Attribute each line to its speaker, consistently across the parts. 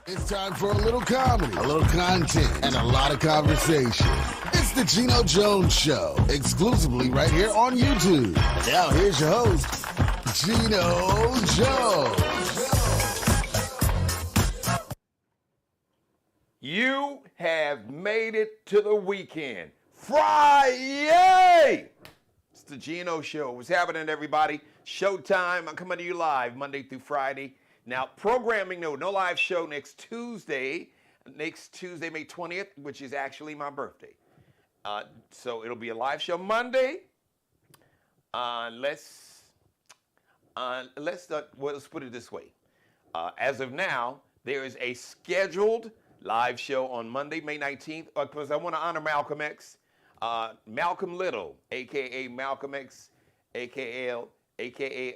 Speaker 1: It's time for a little comedy, a little content, and a lot of conversation. It's the Geno Jones Show, exclusively right here on YouTube. And now here's your host, Geno Jones.
Speaker 2: You have made it to the weekend. Friday! It's the Geno Show. What's happening, everybody? Showtime. I'm coming to you live Monday through Friday. Now, programming, no live show next Tuesday, May 20th, which is actually my birthday. So it'll be a live show Monday. Let's put it this way. As of now, there is a scheduled live show on Monday, May 19th, because I want to honor Malcolm X. Malcolm Little, a.k.a. Malcolm X, a.k.a.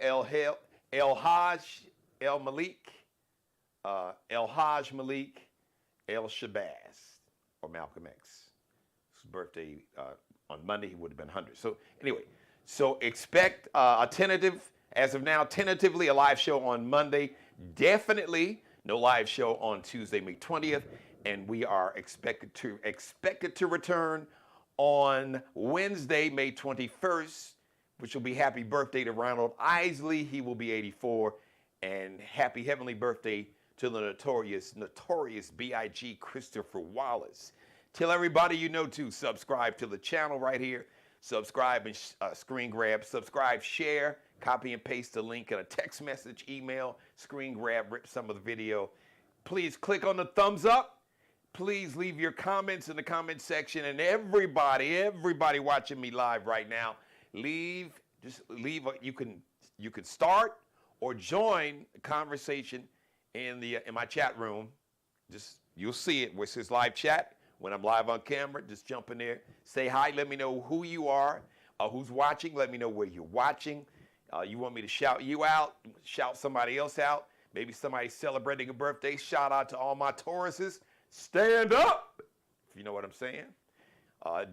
Speaker 2: El Hajj, El Malik, El Hajj Malik, El Shabazz, or Malcolm X. His birthday on Monday, he would have been 100. So anyway, expect a tentative, as of now, tentatively a live show on Monday. Definitely no live show on Tuesday, May 20th, and we are expected to return on Wednesday, May 21st, which will be happy birthday to Ronald Isley. He will be 84. And happy heavenly birthday to the notorious B.I.G. Christopher Wallace. Tell everybody you know to subscribe to the channel right here. Subscribe and screen grab. Subscribe, share, copy and paste the link in a text message, email, screen grab, rip some of the video. Please click on the thumbs up. Please leave your comments in the comment section. And everybody watching me live right now, you can start or join the conversation in my chat room. You'll see it, which is live chat. When I'm live on camera, just jump in there, say hi, let me know who you are, who's watching, let me know where you're watching. You want me to shout you out, shout somebody else out, maybe somebody's celebrating a birthday. Shout out to all my Tauruses. Stand up, if you know what I'm saying.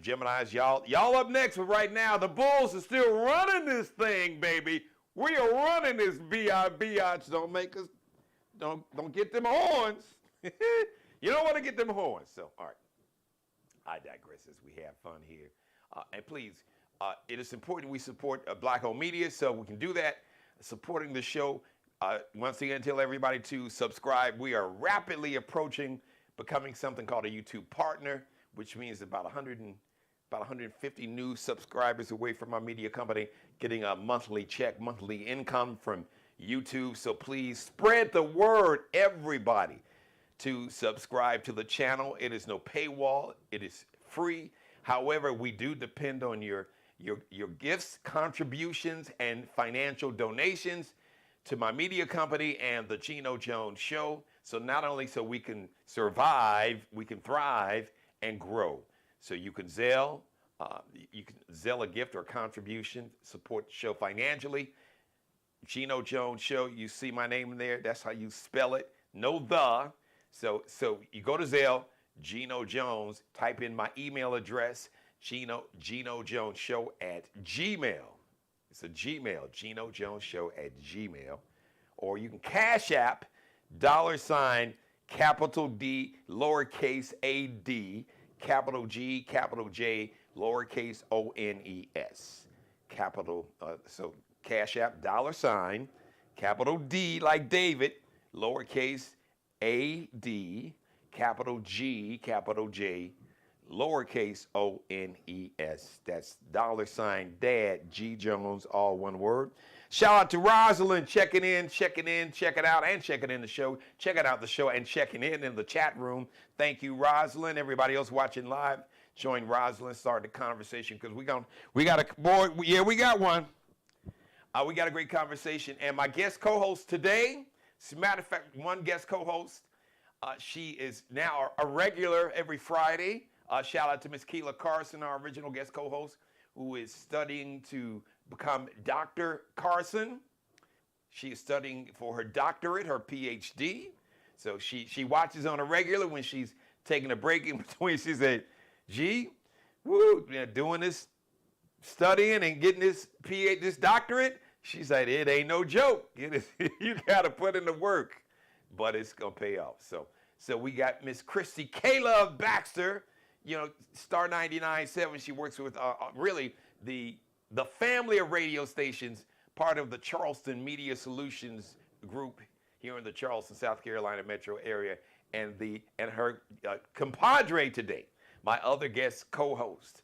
Speaker 2: Geminis, y'all up next, but right now, the Bulls are still running this thing, baby. We are running this biatch. Don't get them horns. You don't want to get them horns. So, all right. I digress as we have fun here. And please, it is important we support Black-owned media, so we can do that. Supporting the show. Once again, tell everybody to subscribe. We are rapidly approaching becoming something called a YouTube partner, which means about 150 new subscribers away from my media company, getting a monthly check, monthly income from YouTube. So please spread the word, everybody, to subscribe to the channel. It is no paywall. It is free. However, we do depend on your gifts, contributions, and financial donations to my media company and the Geno Jones Show. So not only so we can survive, we can thrive and grow. So you can Zelle a gift or a contribution, support the show financially. Geno Jones Show, you see my name in there. That's how you spell it. No the. So you go to Zelle, Geno Jones, type in my email address, Geno Jones Show at Gmail. It's a Gmail, Geno Jones Show at Gmail. Or you can Cash App, $, capital D, lowercase a D, capital G, capital J, lowercase O-N-E-S. So Cash App, $, capital D like David, lowercase a D, capital G, capital J, lowercase O-N-E-S. That's $ Dad G Jones, all one word. Shout out to Rosalind checking in, checking it out, and checking in the show. Checking out the show and checking in the chat room. Thank you, Rosalind. Everybody else watching live, join Rosalind, start the conversation because we got one. We got a great conversation. And my guest co-host today, as a matter of fact, one guest co-host, she is now a regular every Friday. Shout out to Miss Keela Carson, our original guest co-host, who is studying to become Dr. Carson. She is studying for her doctorate, her PhD. So she watches on a regular when she's taking a break in between. She said, "Gee, doing this, studying and getting this this doctorate." She said, "It ain't no joke. You got to put in the work, but it's gonna pay off." So So we got Miss Christy Caleb Baxter, Star 99.7. She works with really the family of radio stations, part of the Charleston Media Solutions Group here in the Charleston, South Carolina metro area, and her compadre today, my other guest co-host,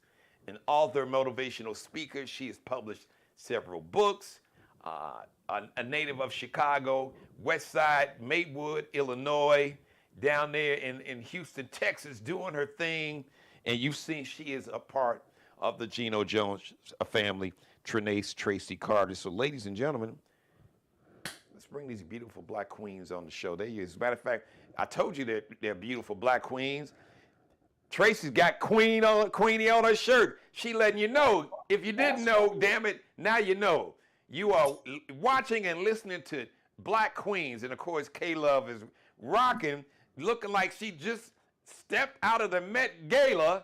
Speaker 2: an author, motivational speaker. She has published several books. A native of Chicago, West Side, Maywood, Illinois, down there in Houston, Texas, doing her thing. And you've seen she is a part of the Geno Jones family, Trinace Tracy Carter. So, ladies and gentlemen, let's bring these beautiful black queens on the show. As a matter of fact, I told you they're beautiful black queens. Tracy's got Queenie on her shirt. She letting you know. If you didn't know, damn it, now you know. You are watching and listening to Black Queens. And of course, K-Love is rocking, looking like she just stepped out of the Met Gala.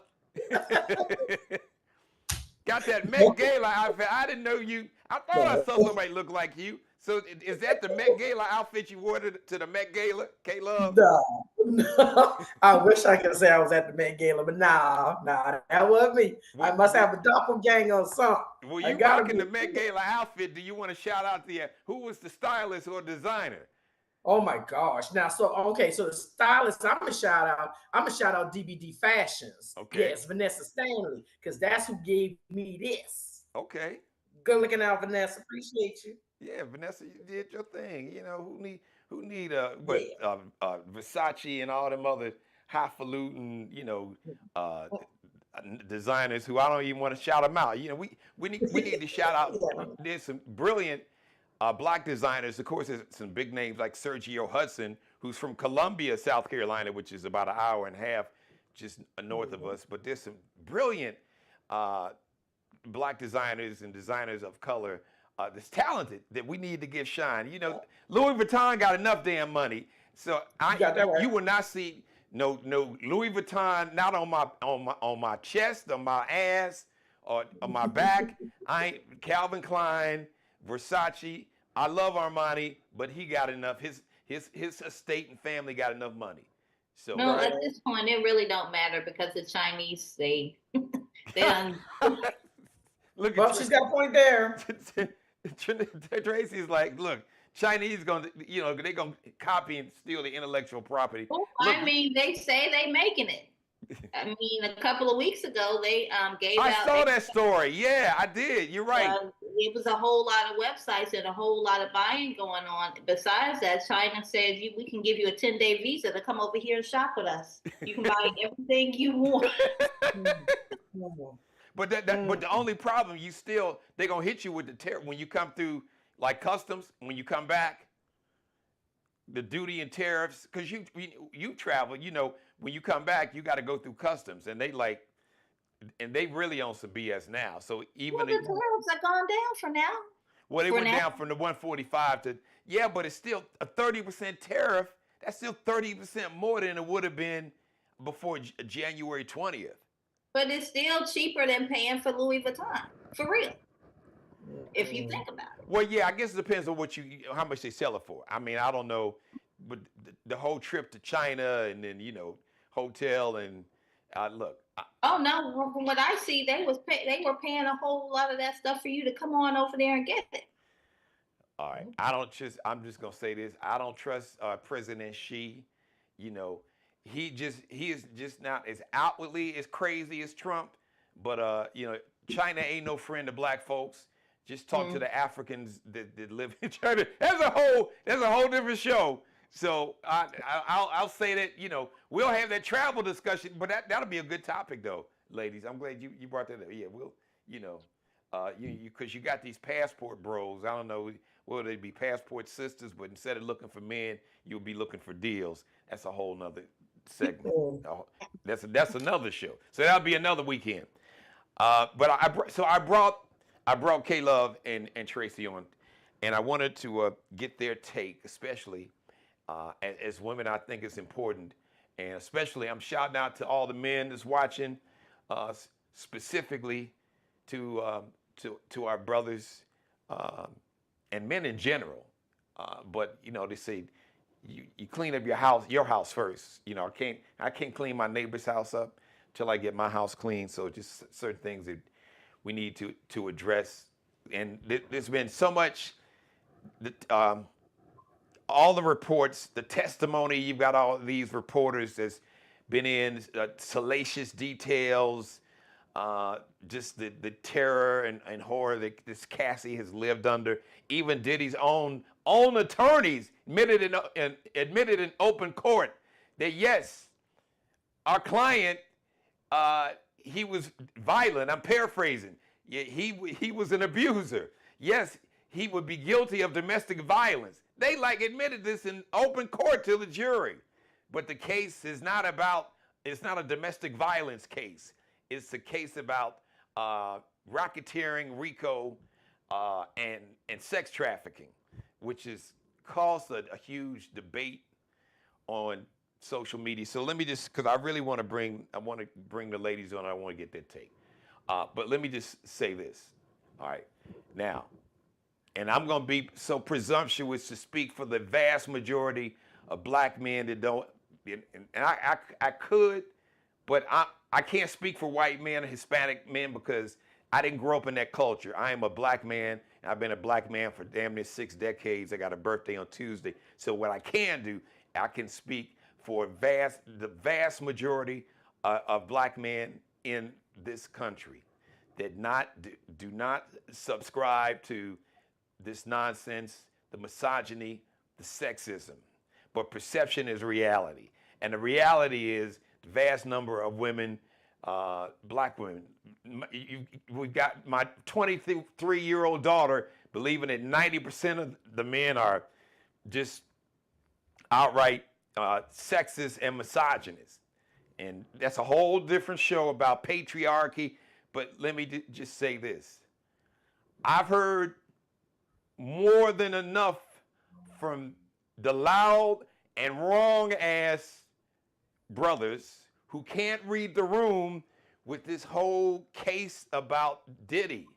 Speaker 2: Got that Met Gala outfit. I didn't know you. I thought I saw somebody look like you. So is that the Met Gala outfit you wore to the Met Gala, K-Love?
Speaker 3: No. I wish I could say I was at the Met Gala, but nah, that wasn't me. I must have a doppelganger or something.
Speaker 2: Well, you rocking the Met Gala outfit. Do you want to shout out who was the stylist or designer?
Speaker 3: Oh my gosh. Now, so the stylist, I'm gonna shout out DBD Fashions.
Speaker 2: Okay.
Speaker 3: Yes, Vanessa Stanley, because that's who gave me this.
Speaker 2: Okay.
Speaker 3: Good looking out, Vanessa. Appreciate you.
Speaker 2: Yeah, Vanessa, you did your thing. Who need Versace and all them other highfalutin, designers who I don't even want to shout them out. We need to shout out. There's some brilliant black designers. Of course, there's some big names like Sergio Hudson, who's from Columbia, South Carolina, which is about an hour and a half just north of us. But there's some brilliant black designers and designers of color that's talented that we need to give shine. Louis Vuitton got enough damn money, so you will not see no Louis Vuitton not on my chest, on my ass, or on my back. I ain't Calvin Klein, Versace. I love Armani, but he got enough. His estate and family got enough money. So
Speaker 4: no, at this point it really don't matter because the Chinese they
Speaker 2: Look,
Speaker 3: well, she's got a point there.
Speaker 2: Tracy's like, look, Chinese they're gonna copy and steal the intellectual property.
Speaker 4: Well, I mean, they say they making it. I mean, a couple of weeks ago they gave out.
Speaker 2: I saw that story. Yeah, I did. You're right.
Speaker 4: It was a whole lot of websites and a whole lot of buying going on. Besides that, China says we can give you a 10-day visa to come over here and shop with us. You can buy everything you want.
Speaker 2: But but the only problem, they're gonna hit you with the tariff when you come through, like customs. When you come back, the duty and tariffs, because you travel. When you come back, you got to go through customs, and they really on some BS now. So even
Speaker 4: the tariffs are gone down for now.
Speaker 2: Well, they went down from the 145 to but it's still a 30% tariff. That's still 30% more than it would have been before January 20th.
Speaker 4: But it's still cheaper than paying for Louis Vuitton, for real. If you think about it.
Speaker 2: Well, yeah, I guess it depends on how much they sell it for. I mean, I don't know, but the whole trip to China and then hotel and look.
Speaker 4: Oh no! From what I see, they were paying a whole lot of that stuff for you to come on over there and get it.
Speaker 2: All right, I'm just gonna say this. I don't trust President Xi. He is just not as outwardly as crazy as Trump, but China ain't no friend of black folks. Just talk to the Africans that live in China. That's a whole different show. So I'll say that we'll have that travel discussion, but that'll be a good topic though, ladies. I'm glad you brought that up. Yeah, we'll because you got these passport bros. I don't know whether they be passport sisters, but instead of looking for men, you'll be looking for deals. That's a whole nother segment. That's another show. So that'll be another weekend. But I brought K-Love and Tracy on, and I wanted to get their take, especially as women. I think it's important, and especially I'm shouting out to all the men that's watching, specifically to our brothers and men in general. But they say you clean up your house first. You know, I can't clean my neighbor's house up till I get my house clean. So just certain things that we need to address. And there's been so much, all the reports, the testimony. You've got all these reporters that's been in salacious details, just the terror and horror that this Cassie has lived under. Even Diddy's own attorneys admitted in open court that yes, our client, he was violent. I'm paraphrasing. Yeah, he was an abuser. Yes, he would be guilty of domestic violence. They admitted this in open court to the jury. But the case is not it's not a domestic violence case. It's a case about racketeering, RICO, and sex trafficking, which has caused a huge debate on social media. So let me just, because I want to bring the ladies on. I want to get their take. But let me just say this. All right, now, and I'm going to be so presumptuous to speak for the vast majority of black men that don't, and I could, but I can't speak for white men and Hispanic men because I didn't grow up in that culture. I am a black man, and I've been a black man for damn near 6 decades. I got a birthday on Tuesday. So what I can do, I can speak for the vast majority of black men in this country that do not subscribe to this nonsense, the misogyny, the sexism. But perception is reality. And the reality is the vast number of women, black women, we've got my 23-year-old daughter believing that 90% of the men are just outright sexist and misogynist. And that's a whole different show about patriarchy. But let me just say this. I've heard more than enough from the loud and wrong ass brothers who can't read the room with this whole case about Diddy.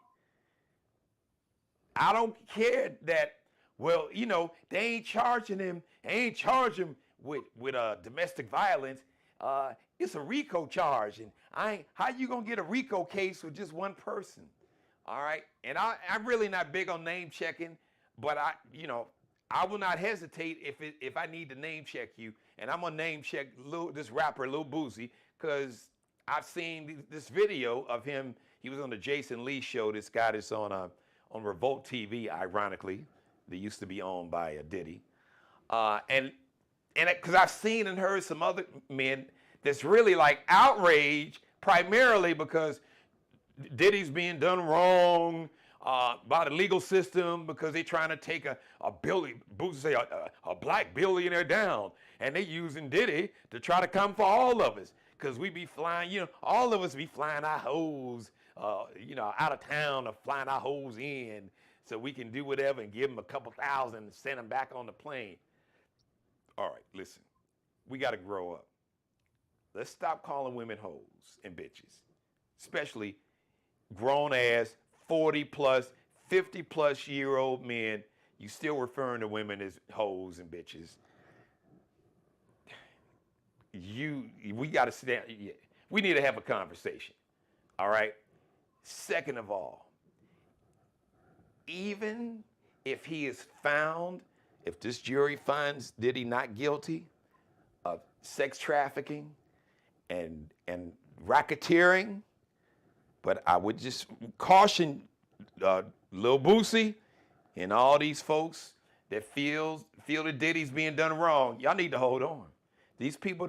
Speaker 2: I don't care that, well, you know, they ain't charging him with domestic violence. It's a RICO charge, and how you gonna get a RICO case with just one person? All right, and I'm really not big on name checking, but I will not hesitate if I need to name check you, and I'm gonna name check this rapper Lil Boosie because I've seen this video of him. He was on the Jason Lee show. This guy that's on Revolt TV, ironically, that used to be owned by Diddy, and because I've seen and heard some other men that's really outraged, primarily because Diddy's being done wrong by the legal system because they're trying to take a black billionaire down, and they using Diddy to try to come for all of us because we be flying, all of us be flying our hoes, out of town or flying our hoes in so we can do whatever and give them a couple thousand and send them back on the plane. All right, listen, we got to grow up. Let's stop calling women hoes and bitches, especially grown-ass 40-plus, 50-plus-year-old men. You still referring to women as hoes and bitches. We got to sit down. We need to have a conversation, all right? Second of all, even if he is found, if this jury finds Diddy not guilty of sex trafficking and racketeering, but I would just caution Lil Boosie and all these folks that feel that Diddy's being done wrong. Y'all need to hold on. These people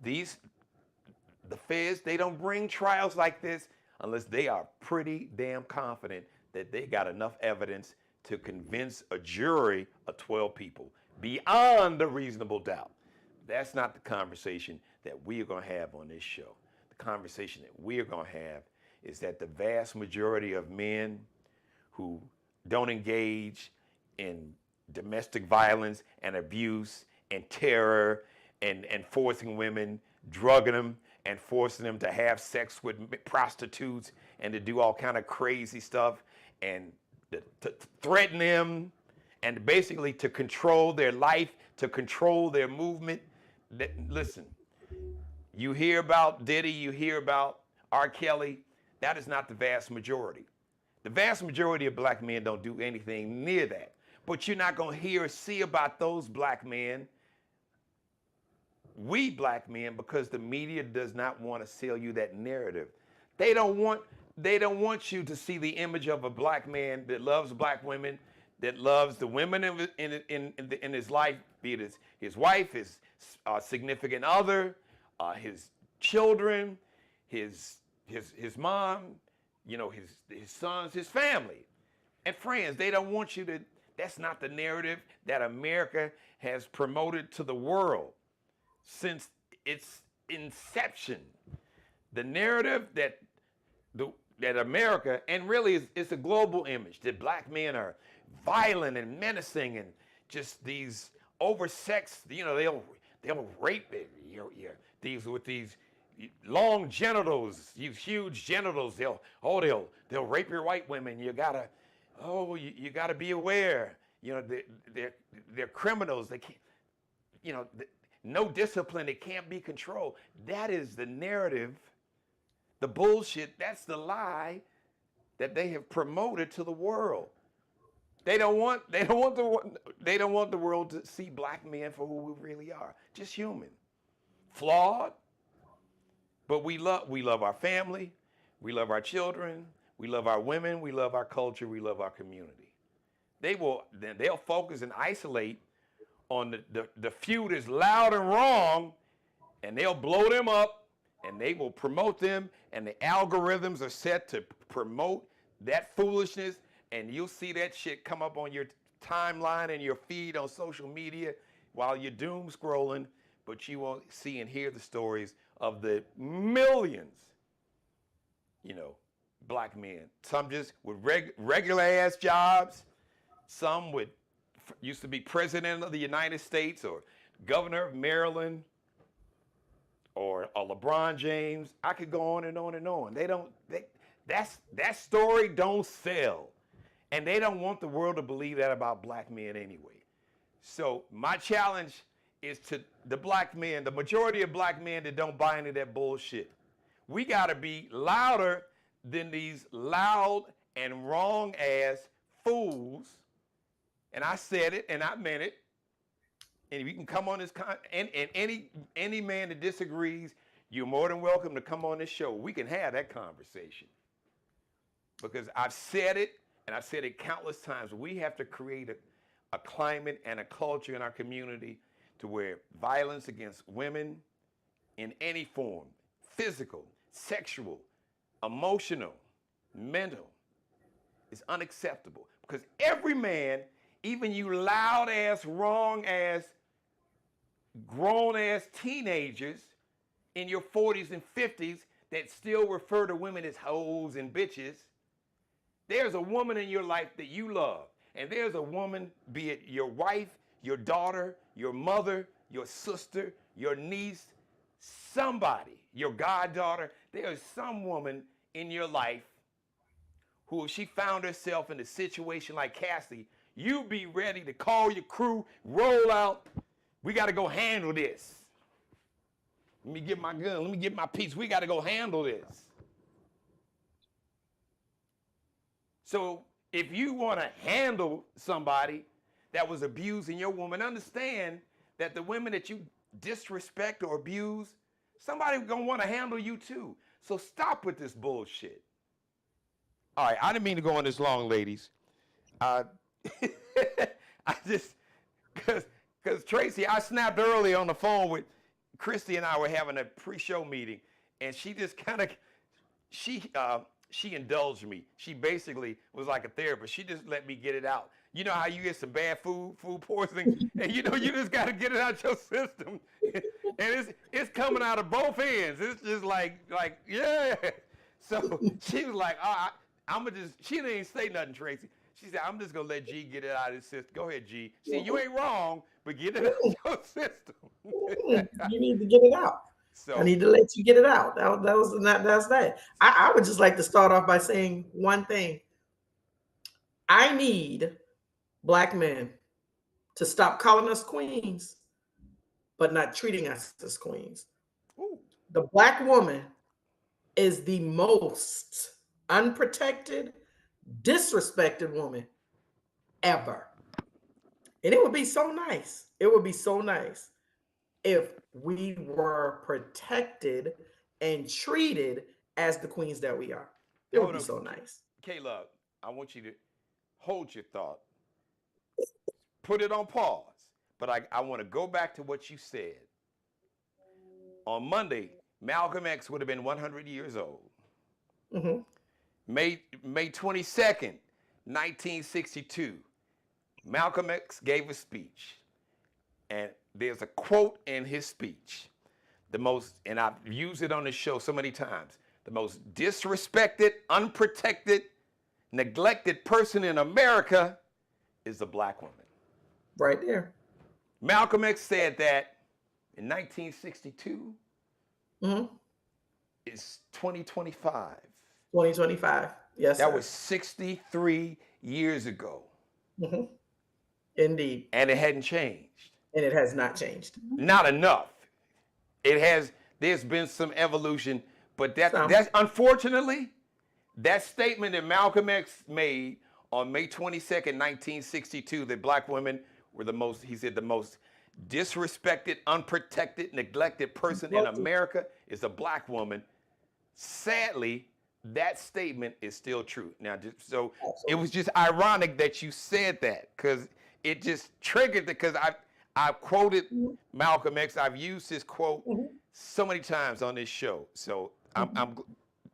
Speaker 2: the feds, they don't bring trials like this unless they are pretty damn confident that they got enough evidence to convince a jury of 12 people beyond a reasonable doubt. That's not the conversation that we are going to have on this show. The conversation that we are going to have is that the vast majority of men who don't engage in domestic violence and abuse and terror and forcing women, drugging them, and forcing them to have sex with prostitutes and to do all kind of crazy stuff and to threaten them and basically to control their life, to control their movement. Listen, you hear about Diddy, you hear about R. Kelly. That is not the vast majority. The vast majority of black men don't do anything near that. But you're not going to hear or see about those black men, we black men, because the media does not want to sell you that narrative. They don't want you to see the image of a black man that loves black women, that loves the women in his life, be it his wife, his significant other, his children, his mom, you know, his sons, his family, and friends. They don't want you to. That's not the narrative that America has promoted to the world since its inception. The narrative that America, and really it's a global image, that black men are violent and menacing and just these oversexed, you know, they'll rape these with these long genitals, these huge genitals. They'll rape your white women. You gotta be aware. You know, they're criminals. They can't, you know, no discipline. It can't be controlled. That is the narrative, the bullshit. That's the lie that they have promoted to the world. They don't want the world to see black men for who we really are, just human, flawed. But we love our family, we love our children, we love our women, we love our culture, we love our community. They'll focus and isolate on the few that's loud and wrong, and they'll blow them up, and they will promote them, and the algorithms are set to promote that foolishness, and you'll see that shit come up on your timeline and your feed on social media while you're doom scrolling, but you won't see and hear the stories of the millions, you know, black men. Some just with regular ass jobs, some used to be president of the United States or governor of Maryland or LeBron James. I could go on and on and on. That story don't sell. And they don't want the world to believe that about black men anyway. So my challenge is to the black men, the majority of black men that don't buy into that bullshit. We gotta be louder than these loud and wrong ass fools. And I said it and I meant it. And you can come on this and any man that disagrees, you're more than welcome to come on this show. We can have that conversation. Because I've said it, and I've said it countless times. We have to create a climate and a culture in our community to where violence against women in any form, physical, sexual, emotional, mental, is unacceptable. Because every man, even you loud ass, wrong ass, grown ass teenagers in your 40s and 50s that still refer to women as hoes and bitches, there's a woman in your life that you love. And there's a woman, be it your wife, your daughter, your mother, your sister, your niece, somebody, your goddaughter. There's some woman in your life who, if she found herself in a situation like Cassie, you be ready to call your crew, roll out. We got to go handle this. Let me get my gun. Let me get my piece. We got to go handle this. So if you want to handle somebody that was abusing your woman, understand that the women that you disrespect or abuse, somebody's going to want to handle you too. So stop with this bullshit. All right, I didn't mean to go on this long, ladies. I just, because Tracy, I snapped early on the phone with Christy, and I were having a pre-show meeting, and she just kind of, she indulged me. She basically was like a therapist. She just let me get it out. You know how you get some bad food poisoning, and you know you just got to get it out your system, and it's coming out of both ends. It's just like yeah. So she was like, I'm gonna just. She didn't even say nothing, Tracy. She said, I'm just gonna let G get it out of his system. Go ahead, G. She said, you ain't wrong, but get it out of your system.
Speaker 3: You need to get it out. So I need to let you get it out. That's that. I would just like to start off by saying one thing. I need black men to stop calling us queens, but not treating us as queens.
Speaker 2: Ooh.
Speaker 3: The black woman is the most unprotected, disrespected woman ever. And it would be so nice. It would be so nice if we were protected and treated as the queens that we are. It would
Speaker 2: Hold
Speaker 3: be
Speaker 2: on,
Speaker 3: so nice.
Speaker 2: Caleb. I want you to hold your thought. Put it on pause. But I want to go back to what you said. On Monday, Malcolm X would have been 100 years old.
Speaker 3: Mm-hmm.
Speaker 2: May 22nd, 1962, Malcolm X gave a speech. And there's a quote in his speech. And I've used it on the show so many times, the most disrespected, unprotected, neglected person in America is a black woman.
Speaker 3: Right there.
Speaker 2: Malcolm X said that in 1962.
Speaker 3: Mm-hmm.
Speaker 2: It's 2025.
Speaker 3: 2025. Yes,
Speaker 2: That
Speaker 3: sir.
Speaker 2: was 63 years ago.
Speaker 3: Mm-hmm. Indeed.
Speaker 2: And it hadn't changed.
Speaker 3: And it has not changed.
Speaker 2: Not enough. There's been some evolution, but
Speaker 3: Some.
Speaker 2: that's unfortunately, that statement that Malcolm X made on May 22nd, 1962, that black women were the most disrespected, unprotected, neglected person in America is a black woman. Sadly, that statement is still true. Now, it was just ironic that you said that, because it just triggered because I quoted Malcolm X. I've used his quote so many times on this show. So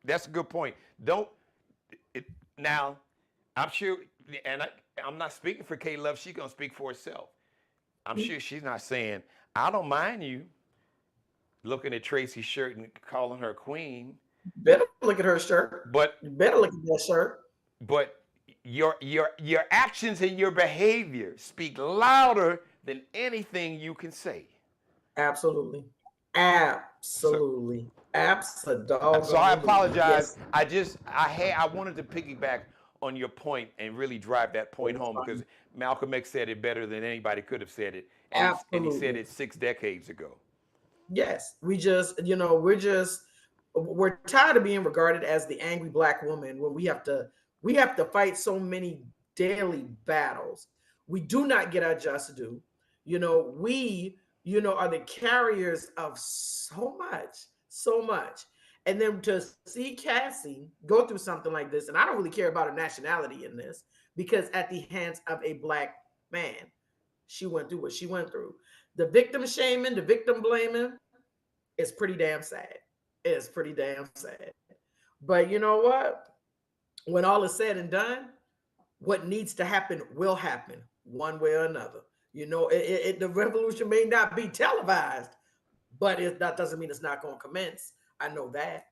Speaker 2: that's a good point. Now, I'm sure, and I'm not speaking for K Love. She's gonna speak for herself. I'm sure she's not saying, I don't mind you looking at Tracy's shirt and calling her queen.
Speaker 3: Better look at her shirt.
Speaker 2: But
Speaker 3: you better look at that shirt.
Speaker 2: But your actions and your behavior speak louder than anything you can say.
Speaker 3: Absolutely. Absolutely. Absolutely.
Speaker 2: So I apologize. Yes. I wanted to piggyback on your point and really drive that point home, because Malcolm X said it better than anybody could have said it. And he said it 6 decades ago.
Speaker 3: Yes. We're tired of being regarded as the angry black woman when we have to fight so many daily battles. We do not get our just due. We are the carriers of so much. And then to see Cassie go through something like this, and I don't really care about her nationality in this, because at the hands of a black man, she went through what she went through. The victim shaming, the victim blaming is pretty damn sad. It's pretty damn sad. But you know what? When all is said and done, what needs to happen will happen one way or another. The revolution may not be televised, but that doesn't mean it's not going to commence. I know that.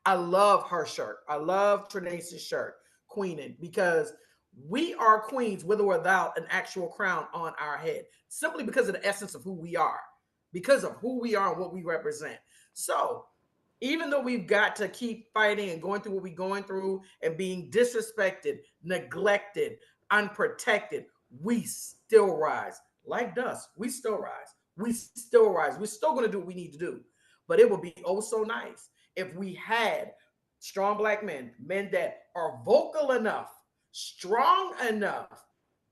Speaker 3: I love her shirt. I love Trinace's shirt, Queening, because we are queens with or without an actual crown on our head, simply because of the essence of who we are, because of who we are and what we represent. So even though we've got to keep fighting and going through what we're going through and being disrespected, neglected, unprotected, we still rise. Like dust, we still rise. We're still going to do what we need to do. But it would be oh so nice if we had strong black men that are vocal enough, strong enough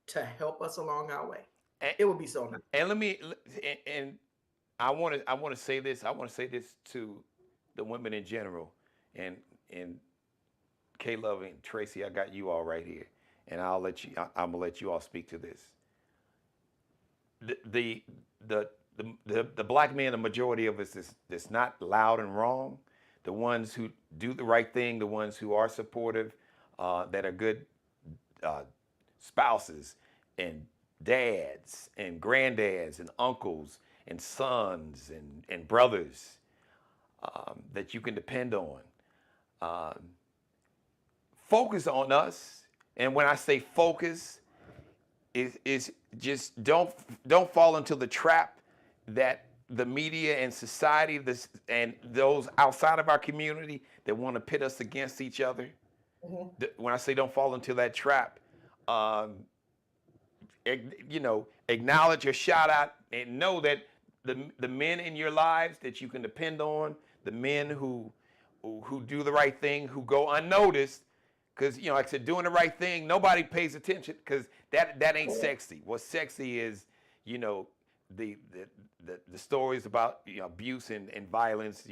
Speaker 3: to help us along our way. It would be so nice.
Speaker 2: And I want to say this. I want to say this to the women in general, and K Love and Tracy. I got you all right here, and I'm gonna let you all speak to this. The black men, the majority of us is not loud and wrong. The ones who do the right thing, the ones who are supportive, that are good spouses and dads and granddads and uncles and sons and brothers that you can depend on. Focus on us. And when I say focus, is just don't fall into the trap that the media and society and those outside of our community that want to pit us against each other. Mm-hmm. When I say don't fall into that trap, acknowledge or shout out and know that the men in your lives that you can depend on, the men who do the right thing, who go unnoticed, because like I said, doing the right thing, nobody pays attention because that ain't sexy. What's sexy is the stories about abuse and violence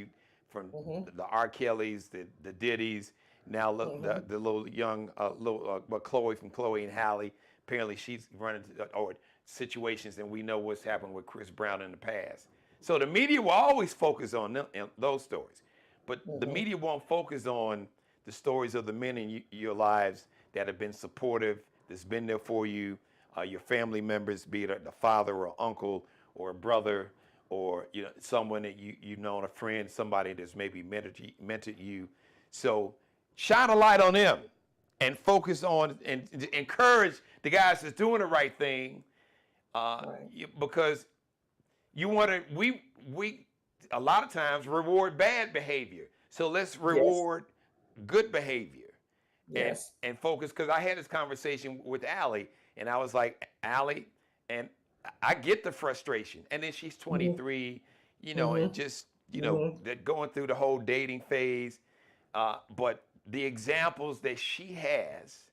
Speaker 2: from the R. Kellys, the Diddys. Now the little young Chloe from Chloe and Halle. Apparently she's running or situations, and we know what's happened with Chris Brown in the past. So the media will always focus on those stories, but the media won't focus on the stories of the men in your lives that have been supportive, that's been there for you, your family members, be it the father or uncle or a brother, or someone that you've known, a friend, somebody that's maybe mentored you. So shine a light on them and focus on and encourage the guys that's doing the right thing, because you want to. We a lot of times reward bad behavior, so let's reward good behavior, and focus. Because I had this conversation with Allie, and I was like, Allie, and I get the frustration, and then she's 23, and just that going through the whole dating phase, but the examples that she has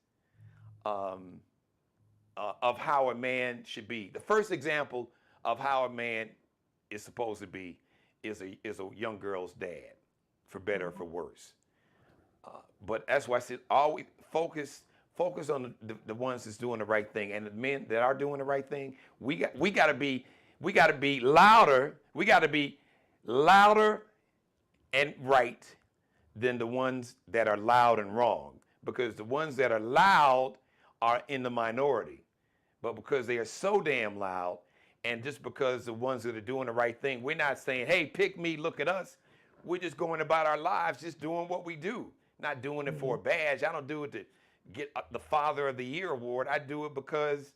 Speaker 2: of how a man should be. The first example of how a man is supposed to be is a young girl's dad, for better or for worse. But that's why I said always focus on the ones that's doing the right thing, and the men that are doing the right thing. We got to be louder. We got to be louder and right than the ones that are loud and wrong, because the ones that are loud are in the minority. But because they are so damn loud, and just because the ones that are doing the right thing, we're not saying, hey, pick me, look at us. We're just going about our lives, just doing what we do, not doing it for a badge. I don't do it to get the Father of the Year award. I do it because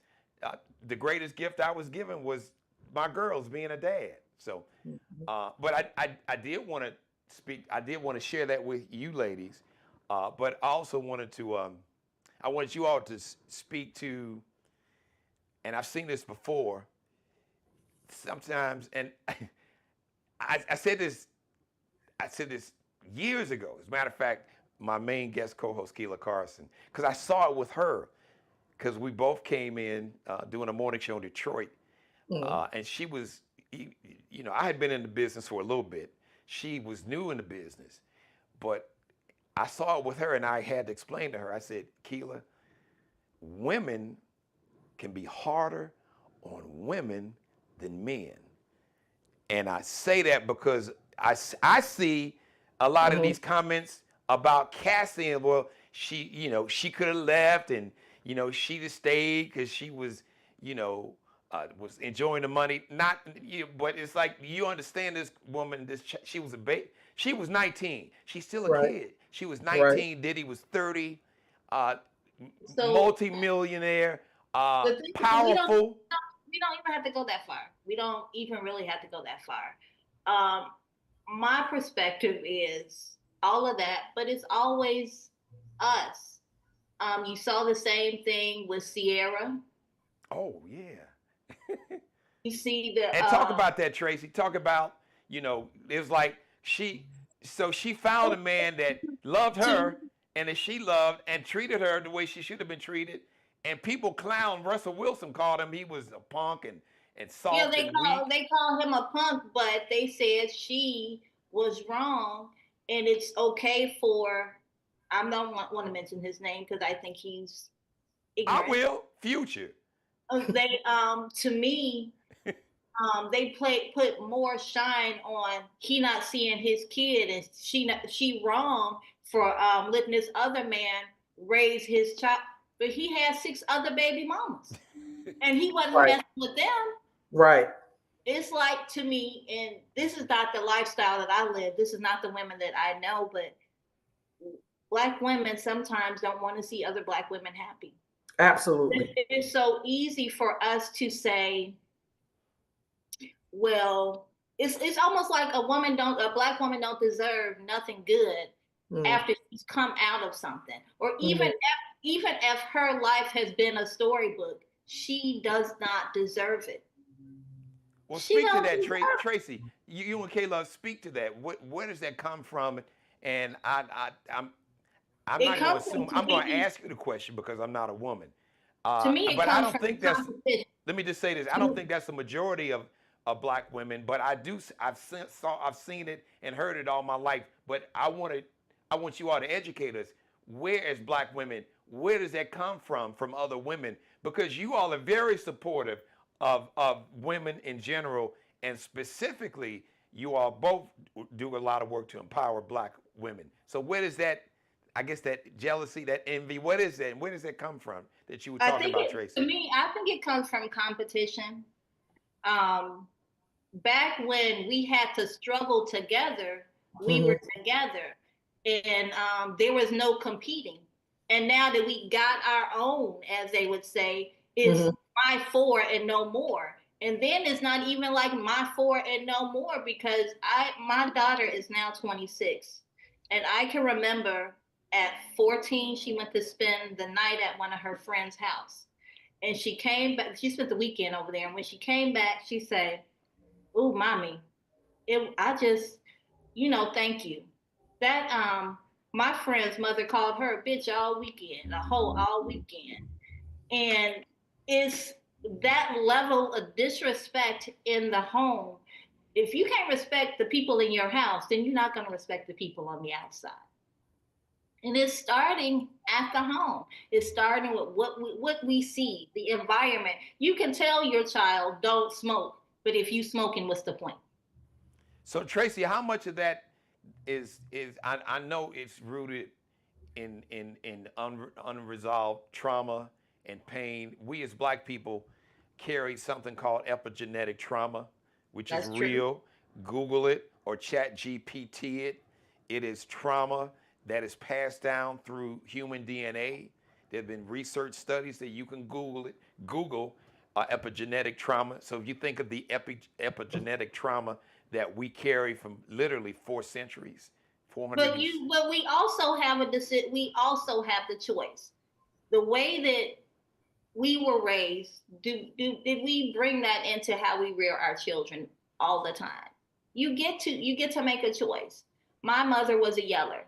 Speaker 2: the greatest gift I was given was my girls being a dad. So, but I did want to speak. I did want to share that with you ladies, but I also wanted to. I wanted you all to speak to, and I've seen this before. Sometimes, and I said this. I said this years ago. As a matter of fact, my main guest co-host, Keila Carson, because I saw it with her, because we both came in doing a morning show in Detroit, and she was, I had been in the business for a little bit. She was new in the business, but I saw it with her, and I had to explain to her. I said, Keila, women can be harder on women than men. And I say that because I see a lot of these comments about Cassie, and well, she could have left, and she just stayed because she was, was enjoying the money. Not, but it's like, you understand this woman. She was a baby. She was 19. She's still a kid. She was 19. Right. Diddy was 30. Multi-millionaire. Powerful.
Speaker 4: We don't even have to go that far. We don't even really have to go that far. My perspective is all of that, but it's always us. You saw the same thing with Sierra.
Speaker 2: Oh, yeah.
Speaker 4: You see the...
Speaker 2: And talk about that, Tracy. Talk about, it was like she found a man that loved her and that she loved and treated her the way she should have been treated. And people clown Russell Wilson, called him, he was a punk and soft.
Speaker 4: Yeah, they call him a punk, but they said she was wrong, and it's okay for, I don't want to mention his name because I think he's ignorant.
Speaker 2: I will. Future.
Speaker 4: They to me, they put more shine on he not seeing his kid, and she wrong for letting this other man raise his child. But he had 6 other baby mamas, and he wasn't messing with them.
Speaker 3: Right.
Speaker 4: It's like, to me, and this is not the lifestyle that I live. This is not the women that I know, but Black women sometimes don't want to see other Black women happy.
Speaker 3: Absolutely.
Speaker 4: It's so easy for us to say, well, it's almost like a Black woman don't deserve nothing good after she's come out of something, or even if her life has been a storybook, she does not deserve it.
Speaker 2: Well,
Speaker 4: She
Speaker 2: speak to
Speaker 4: don't
Speaker 2: that,
Speaker 4: deserve it.
Speaker 2: Tracy. You and Kayla, speak to that. Where does that come from? And I'm
Speaker 4: It
Speaker 2: not going to
Speaker 4: comes
Speaker 2: assume.
Speaker 4: from,
Speaker 2: I'm going to ask you the question because I'm not a woman.
Speaker 4: to me, it
Speaker 2: But I
Speaker 4: comes
Speaker 2: don't
Speaker 4: from
Speaker 2: think that's.
Speaker 4: competition.
Speaker 2: Let me just say this. I don't think that's the majority of black women. But I do. I've seen it and heard it all my life. But I want you all to educate us. Where as black women, where does that come from other women? Because you all are very supportive of women in general, and specifically, you all both do a lot of work to empower black women. So where does that, I guess that jealousy, that envy, what is that? Where does that come from that you were
Speaker 4: I
Speaker 2: talking
Speaker 4: think
Speaker 2: about,
Speaker 4: it, to
Speaker 2: Tracy?
Speaker 4: me, I think it comes from competition. Um, Back when we had to struggle together, we
Speaker 3: Mhm.
Speaker 4: were together, and there was no competing. And now that we got our own, as they would say, it's
Speaker 3: Mhm.
Speaker 4: my four and no more. And then it's not even like my four and no more because my daughter is now 26, and I can remember at 14 she went to spend the night at one of her friends' house, and she came back. She spent the weekend over there, and when she came back, she said, "Ooh, mommy, I just, thank you." That my friend's mother called her a bitch all weekend, a hoe all weekend. And it's that level of disrespect in the home. If you can't respect the people in your house, then you're not going to respect the people on the outside. And it's starting at the home. It's starting with what we see, the environment. You can tell your child don't smoke, but if you smoking, what's the point?
Speaker 2: So Tracy, how much of that is I know it's rooted in unresolved trauma and pain. We as black people carry something called epigenetic trauma, which is
Speaker 4: That's true.
Speaker 2: real. Google it or chat GPT it. It is trauma that is passed down through human DNA. There have been research studies that you can Google it. Google epigenetic trauma. So if you think of the epigenetic trauma that we carry from literally 4 centuries, 400
Speaker 4: But
Speaker 2: years.
Speaker 4: we also have we also have the choice. The way that we were raised, did we bring that into how we rear our children all the time? You get to make a choice. My mother was a yeller.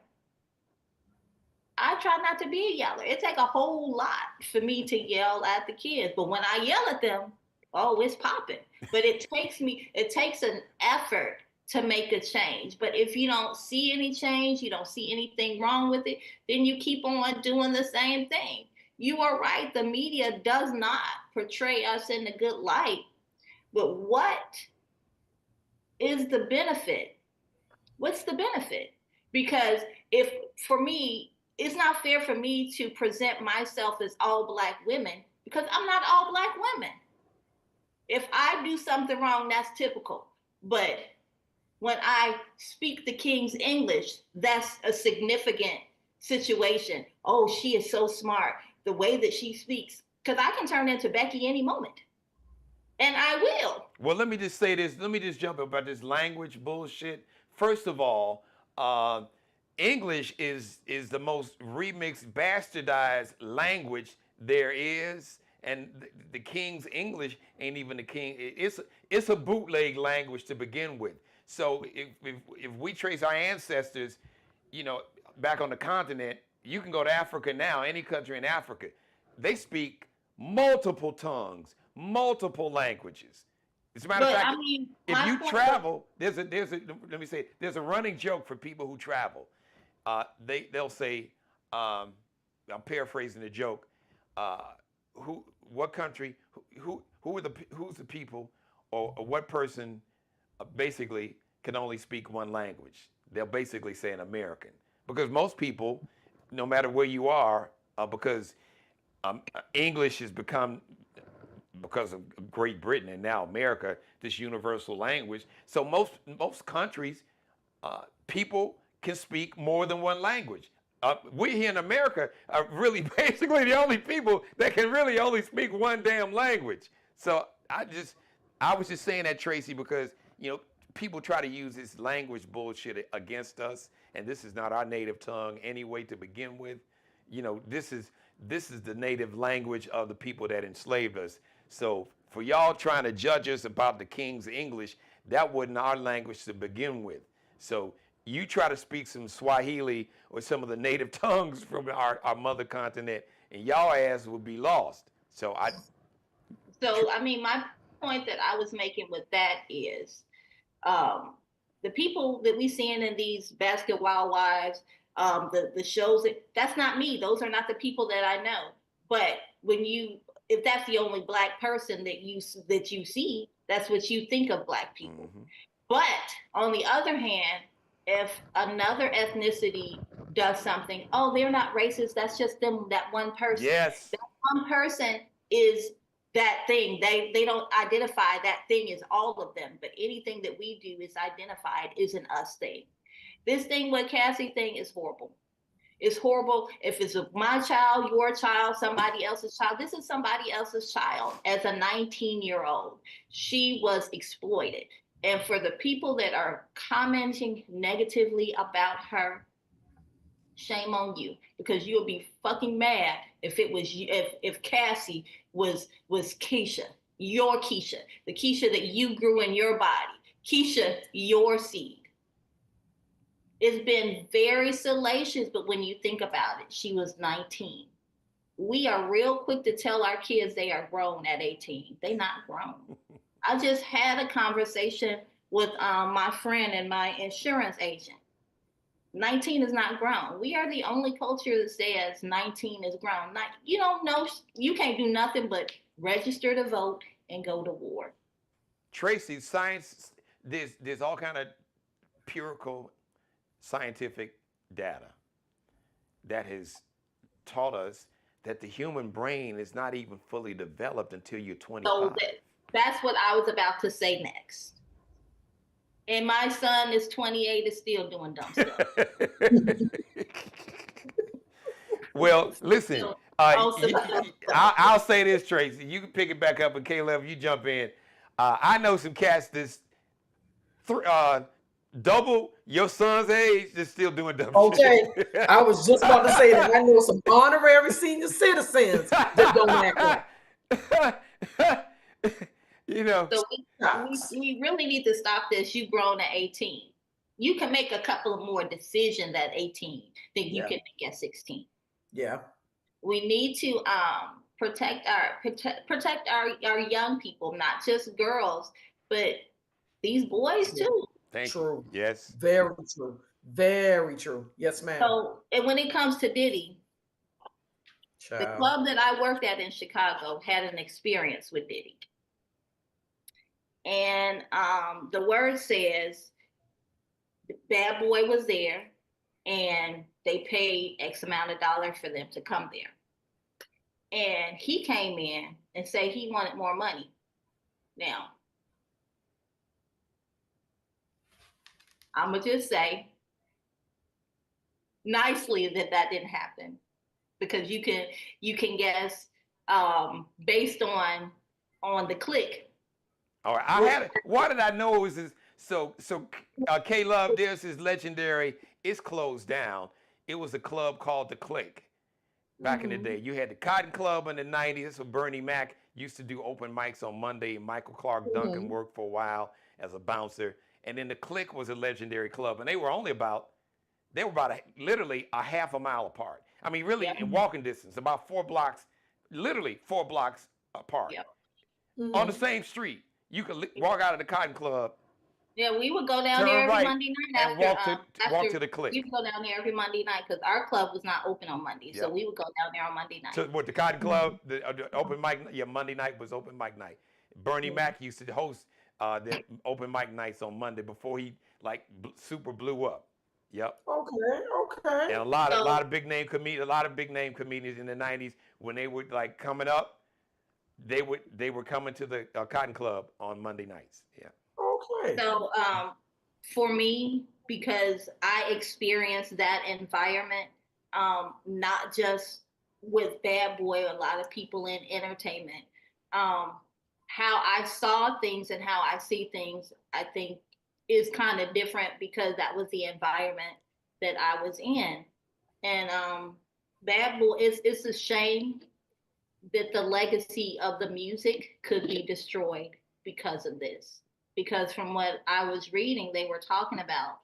Speaker 4: I try not to be a yeller. It take a whole lot for me to yell at the kids, but when I yell at them, oh, it's popping. But it takes an effort to make a change. But if you don't see any change, you don't see anything wrong with it, then you keep on doing the same thing. You are right. The media does not portray us in a good light. But what is the benefit? What's the benefit? Because if for me, it's not fair for me to present myself as all black women because I'm not all black women. If I do something wrong, that's typical. But when I speak the King's English, that's a significant situation. Oh, she is so smart. The way that she speaks, because I can turn into Becky any moment. And I will.
Speaker 2: Well, let me just say this. Let me just jump about this language bullshit. First of all, uh, English is the most remixed, bastardized language there is, and the King's English ain't even the King. It's a bootleg language to begin with. So if we trace our ancestors, you know, back on the continent, you can go to Africa now, any country in Africa, they speak multiple tongues, multiple languages. As a matter of
Speaker 4: But
Speaker 2: fact,
Speaker 4: I mean,
Speaker 2: if
Speaker 4: my
Speaker 2: you
Speaker 4: point, but
Speaker 2: travel, let me say, there's a running joke for people who travel. They'll say, I'm paraphrasing the joke. Uh, what country, who's the people, or what person, basically can only speak one language? They'll basically say an American, because most people, no matter where you are, because English has become, because of Great Britain and now America, this universal language. So most countries, people can speak more than one language. We here in America are really basically the only people that can really only speak one damn language. So I was just saying that, Tracy, because people try to use this language bullshit against us, and this is not our native tongue anyway to begin with. this is the native language of the people that enslaved us. So for y'all trying to judge us about the King's English, that wasn't our language to begin with. So you try to speak some Swahili or some of the native tongues from our mother continent, and y'all ass would be lost. So
Speaker 4: my point that I was making with that is, the people that we seeing in these Basket Wild Wives, the shows, that's not me. Those are not the people that I know. But if that's the only Black person that you see, that's what you think of Black people. Mm-hmm. But on the other hand, if another ethnicity does something, oh, they're not racist. That's just them, that one person.
Speaker 2: Yes.
Speaker 4: That one person is that thing. They don't identify that thing as all of them, but anything that we do is identified is an us thing. This thing with Cassie thing is horrible. It's horrible. If it's my child, your child, somebody else's child, this is somebody else's child. As a 19-year-old, she was exploited. And for the people that are commenting negatively about her, shame on you, because you'll be fucking mad if it was you, if Cassie was Keisha, your Keisha, the Keisha that you grew in your body, Keisha, your seed. It's been very salacious, but when you think about it, she was 19. We are real quick to tell our kids they are grown at 18. They not grown. I just had a conversation with my friend and my insurance agent. 19 is not grown. We are the only culture that says 19 is grown. You don't know, you can't do nothing but register to vote and go to war.
Speaker 2: Tracy, science, there's all kind of empirical scientific data that has taught us that the human brain is not even fully developed until you're 25.
Speaker 4: So that's what I was about to say next. And my son is 28, is still doing dumb stuff.
Speaker 2: Well, listen, I'll say this, Tracy. You can pick it back up, and Caleb, you jump in. I know some cats that's double your son's age that's still doing dumb shit.
Speaker 3: Okay, I was just about to say that. I know some honorary senior citizens that don't act
Speaker 2: like.
Speaker 4: So we really need to stop this. You grown at 18. You can make a couple of more decisions at 18 than you can make at 16.
Speaker 3: Yeah. We
Speaker 4: need to protect our young people, not just girls, but these boys too.
Speaker 3: True.
Speaker 2: Yes.
Speaker 3: Very true. Very true. Yes, ma'am.
Speaker 4: So, and when it comes to Diddy, the club that I worked at in Chicago had an experience with Diddy. And the word says the bad boy was there and they paid X amount of dollars for them to come there. And he came in and said he wanted more money. Now, I'm going to just say nicely that didn't happen, because you can guess based on the click.
Speaker 2: All right, why did I know it was this? So K-Love, there's his legendary, it's closed down. It was a club called The Click back in the day. You had the Cotton Club in the 90s, so Bernie Mac used to do open mics on Monday, and Michael Clark Duncan worked for a while as a bouncer. And then The Click was a legendary club, and they were literally a half a mile apart. I mean, really in walking distance, about 4 blocks, literally 4 blocks apart. Yep. On the same street. You could walk out of the Cotton Club.
Speaker 4: Yeah, we would go down there every Monday night
Speaker 2: and walk to the Click.
Speaker 4: We would go down there every Monday night because our club was not open on Monday, so we would go down there on Monday night.
Speaker 2: So what, the Cotton Club, the open mic? Yeah, Monday night was open mic night. Bernie Mac used to host the open mic nights on Monday before he super blew up. Yep.
Speaker 3: Okay.
Speaker 2: And a lot of big name comedians in the 90s, when they were coming up, they were coming to the Cotton Club on Monday nights. Yeah.
Speaker 3: Okay.
Speaker 4: So for me, because I experienced that environment, not just with Bad Boy, a lot of people in entertainment, how I saw things and how I see things, I think is kind of different because that was the environment that I was in. And Bad Boy, it's a shame that the legacy of the music could be destroyed because of this. Because from what I was reading, they were talking about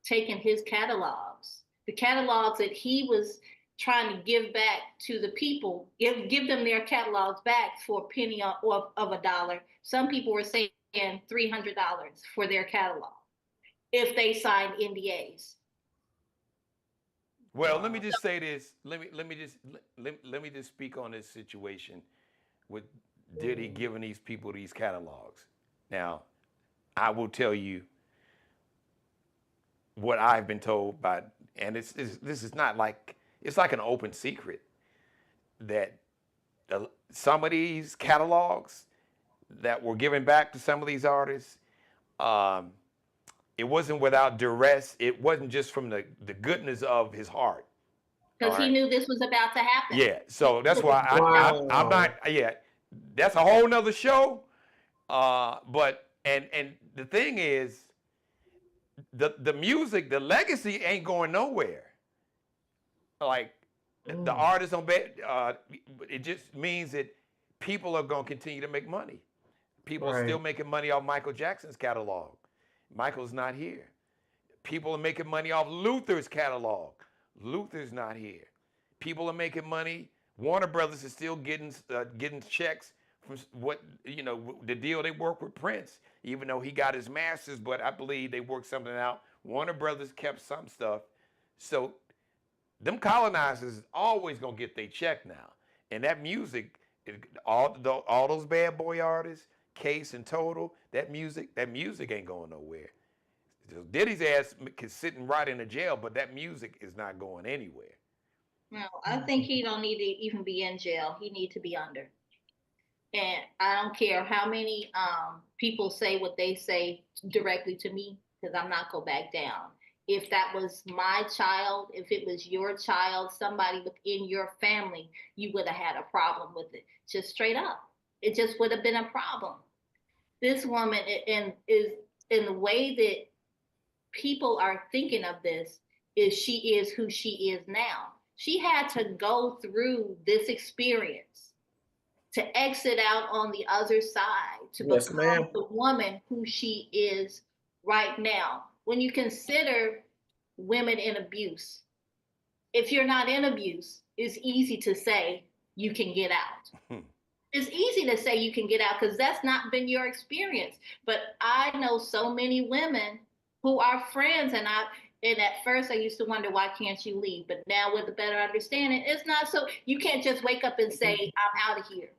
Speaker 4: taking his catalogs, the catalogs that he was trying to give back to the people, give them their catalogs back for a penny of a dollar. Some people were saying $300 for their catalog if they signed NDAs.
Speaker 2: Well, let me just say this. Let me just speak on this situation with Diddy giving these people these catalogs. Now, I will tell you what I've been told by, and this is not like, it's like an open secret that some of these catalogs that were given back to some of these artists, it wasn't without duress. It wasn't just from the goodness of his heart.
Speaker 4: Because he knew this was about to happen.
Speaker 2: Yeah, so that's why I'm not, yeah, that's a whole nother show. But the thing is, the music, the legacy ain't going nowhere. Like, the artists on it just means that people are going to continue to make money. People are still making money off Michael Jackson's catalog. Michael's not here. People are making money off Luther's catalog. Luther's not here. People are making money. Warner Brothers is still getting checks from the deal they work with Prince, even though he got his masters, but I believe they worked something out. Warner Brothers kept some stuff. So them colonizers is always gonna get their check now. And that music, all those bad boy artists, Case and Total, that music ain't going nowhere. Diddy's ass is sitting right in the jail, but that music is not going anywhere.
Speaker 4: No, I think he don't need to even be in jail. He need to be under. And I don't care how many people say what they say directly to me, because I'm not gonna back down. If that was my child, if it was your child, somebody within your family, you would have had a problem with it. Just straight up. It just would have been a problem. This woman is in the way that people are thinking of this is she is who she is now. She had to go through this experience to exit out on the other side, to become the woman who she is right now. When you consider women in abuse, if you're not in abuse, it's easy to say you can get out. It's easy to say you can get out because that's not been your experience. But I know so many women who are friends, and at first I used to wonder, why can't you leave? But now with a better understanding, it's not so, you can't just wake up and say, I'm out of here.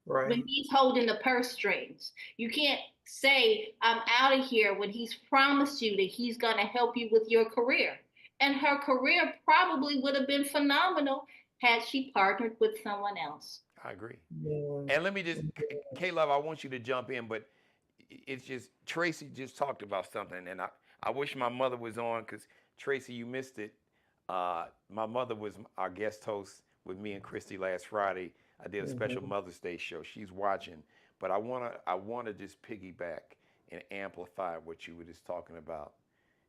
Speaker 4: Right. When he's holding the purse strings, you can't say, I'm out of here, when he's promised you that he's going to help you with your career. And her career probably would have been phenomenal had she partnered with someone else.
Speaker 2: I agree. Yeah. And let me just, K-Love, I want you to jump in, but it's just, Tracy just talked about something, and I wish my mother was on, because Tracy, you missed it. My mother was our guest host with me and Christy last Friday. I did a special Mother's Day show. She's watching, but I wanna just piggyback and amplify what you were just talking about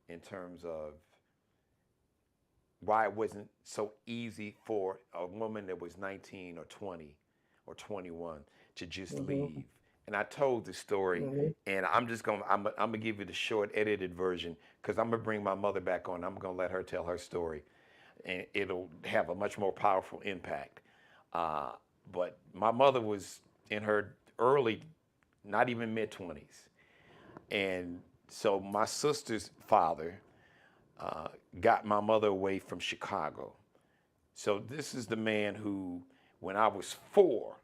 Speaker 2: in terms of why it wasn't so easy for a woman that was 19 or 20 or 21 to just leave. And I told the story, and I'm gonna give you the short edited version, because I'm gonna bring my mother back on. I'm gonna let her tell her story, and it'll have a much more powerful impact. But my mother was in her early, not even mid-20s. And so my sister's father got my mother away from Chicago. So this is the man who, when I was 4,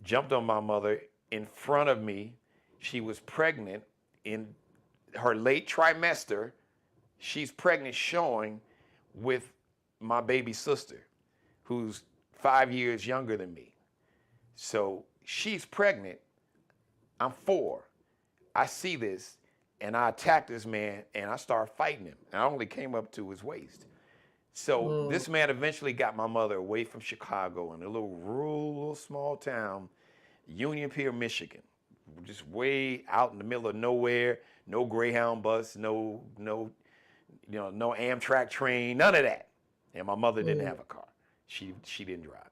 Speaker 2: jumped on my mother in front of me. She was pregnant in her late trimester. She's pregnant, showing with my baby sister, who's 5 years younger than me. So she's pregnant. I'm 4. I see this, and I attack this man, and I start fighting him. And I only came up to his waist. So this man eventually got my mother away from Chicago in a little rural, little small town, Union Pier, Michigan. Just way out in the middle of nowhere, no Greyhound bus, no Amtrak train, none of that. And my mother didn't have a car. She didn't drive.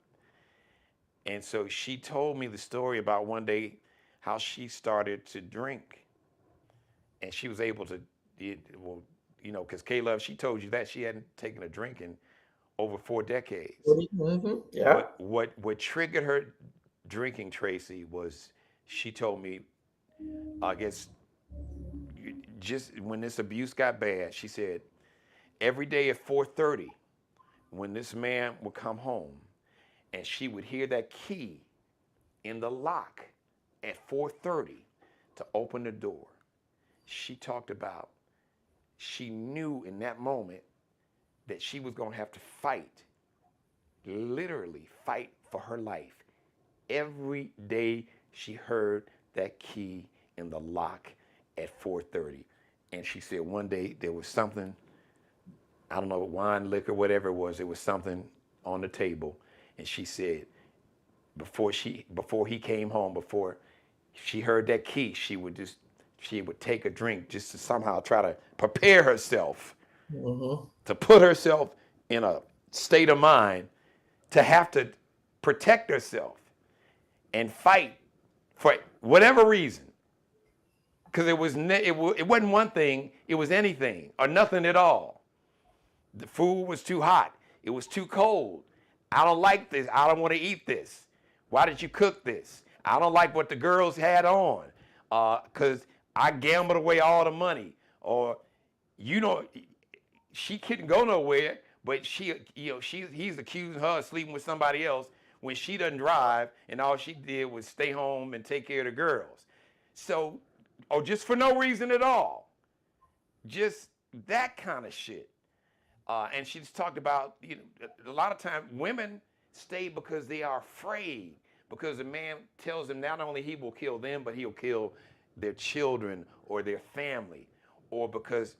Speaker 2: And so she told me the story about one day how she started to drink, and she was able to, well, you know, because K-Love, she told you that she hadn't taken a drink in over 4 decades.
Speaker 3: Yeah.
Speaker 2: What triggered her drinking, Tracy, was she told me, I guess, just when this abuse got bad, she said, every day at 4:30, when this man would come home, and she would hear that key in the lock at 4:30 to open the door. She talked about, she knew in that moment that she was going to have to fight, literally fight for her life. Every day she heard that key in the lock at 4:30. And she said one day there was something, I don't know, wine, liquor, whatever it was something on the table. And she said, before he came home, before she heard that key, she would take a drink just to somehow try to prepare herself, to put herself in a state of mind to have to protect herself and fight for whatever reason. Because it wasn't one thing, it was anything or nothing at all. The food was too hot. It was too cold. I don't like this. I don't want to eat this. Why did you cook this? I don't like what the girls had on, because I gambled away all the money. Or, you know, she couldn't go nowhere, but he's accusing her of sleeping with somebody else when she doesn't drive, and all she did was stay home and take care of the girls. So, or just for no reason at all. Just that kind of shit. And she just talked about, you know, a lot of times women stay because they are afraid, because the man tells them not only he will kill them, but he'll kill their children or their family, or because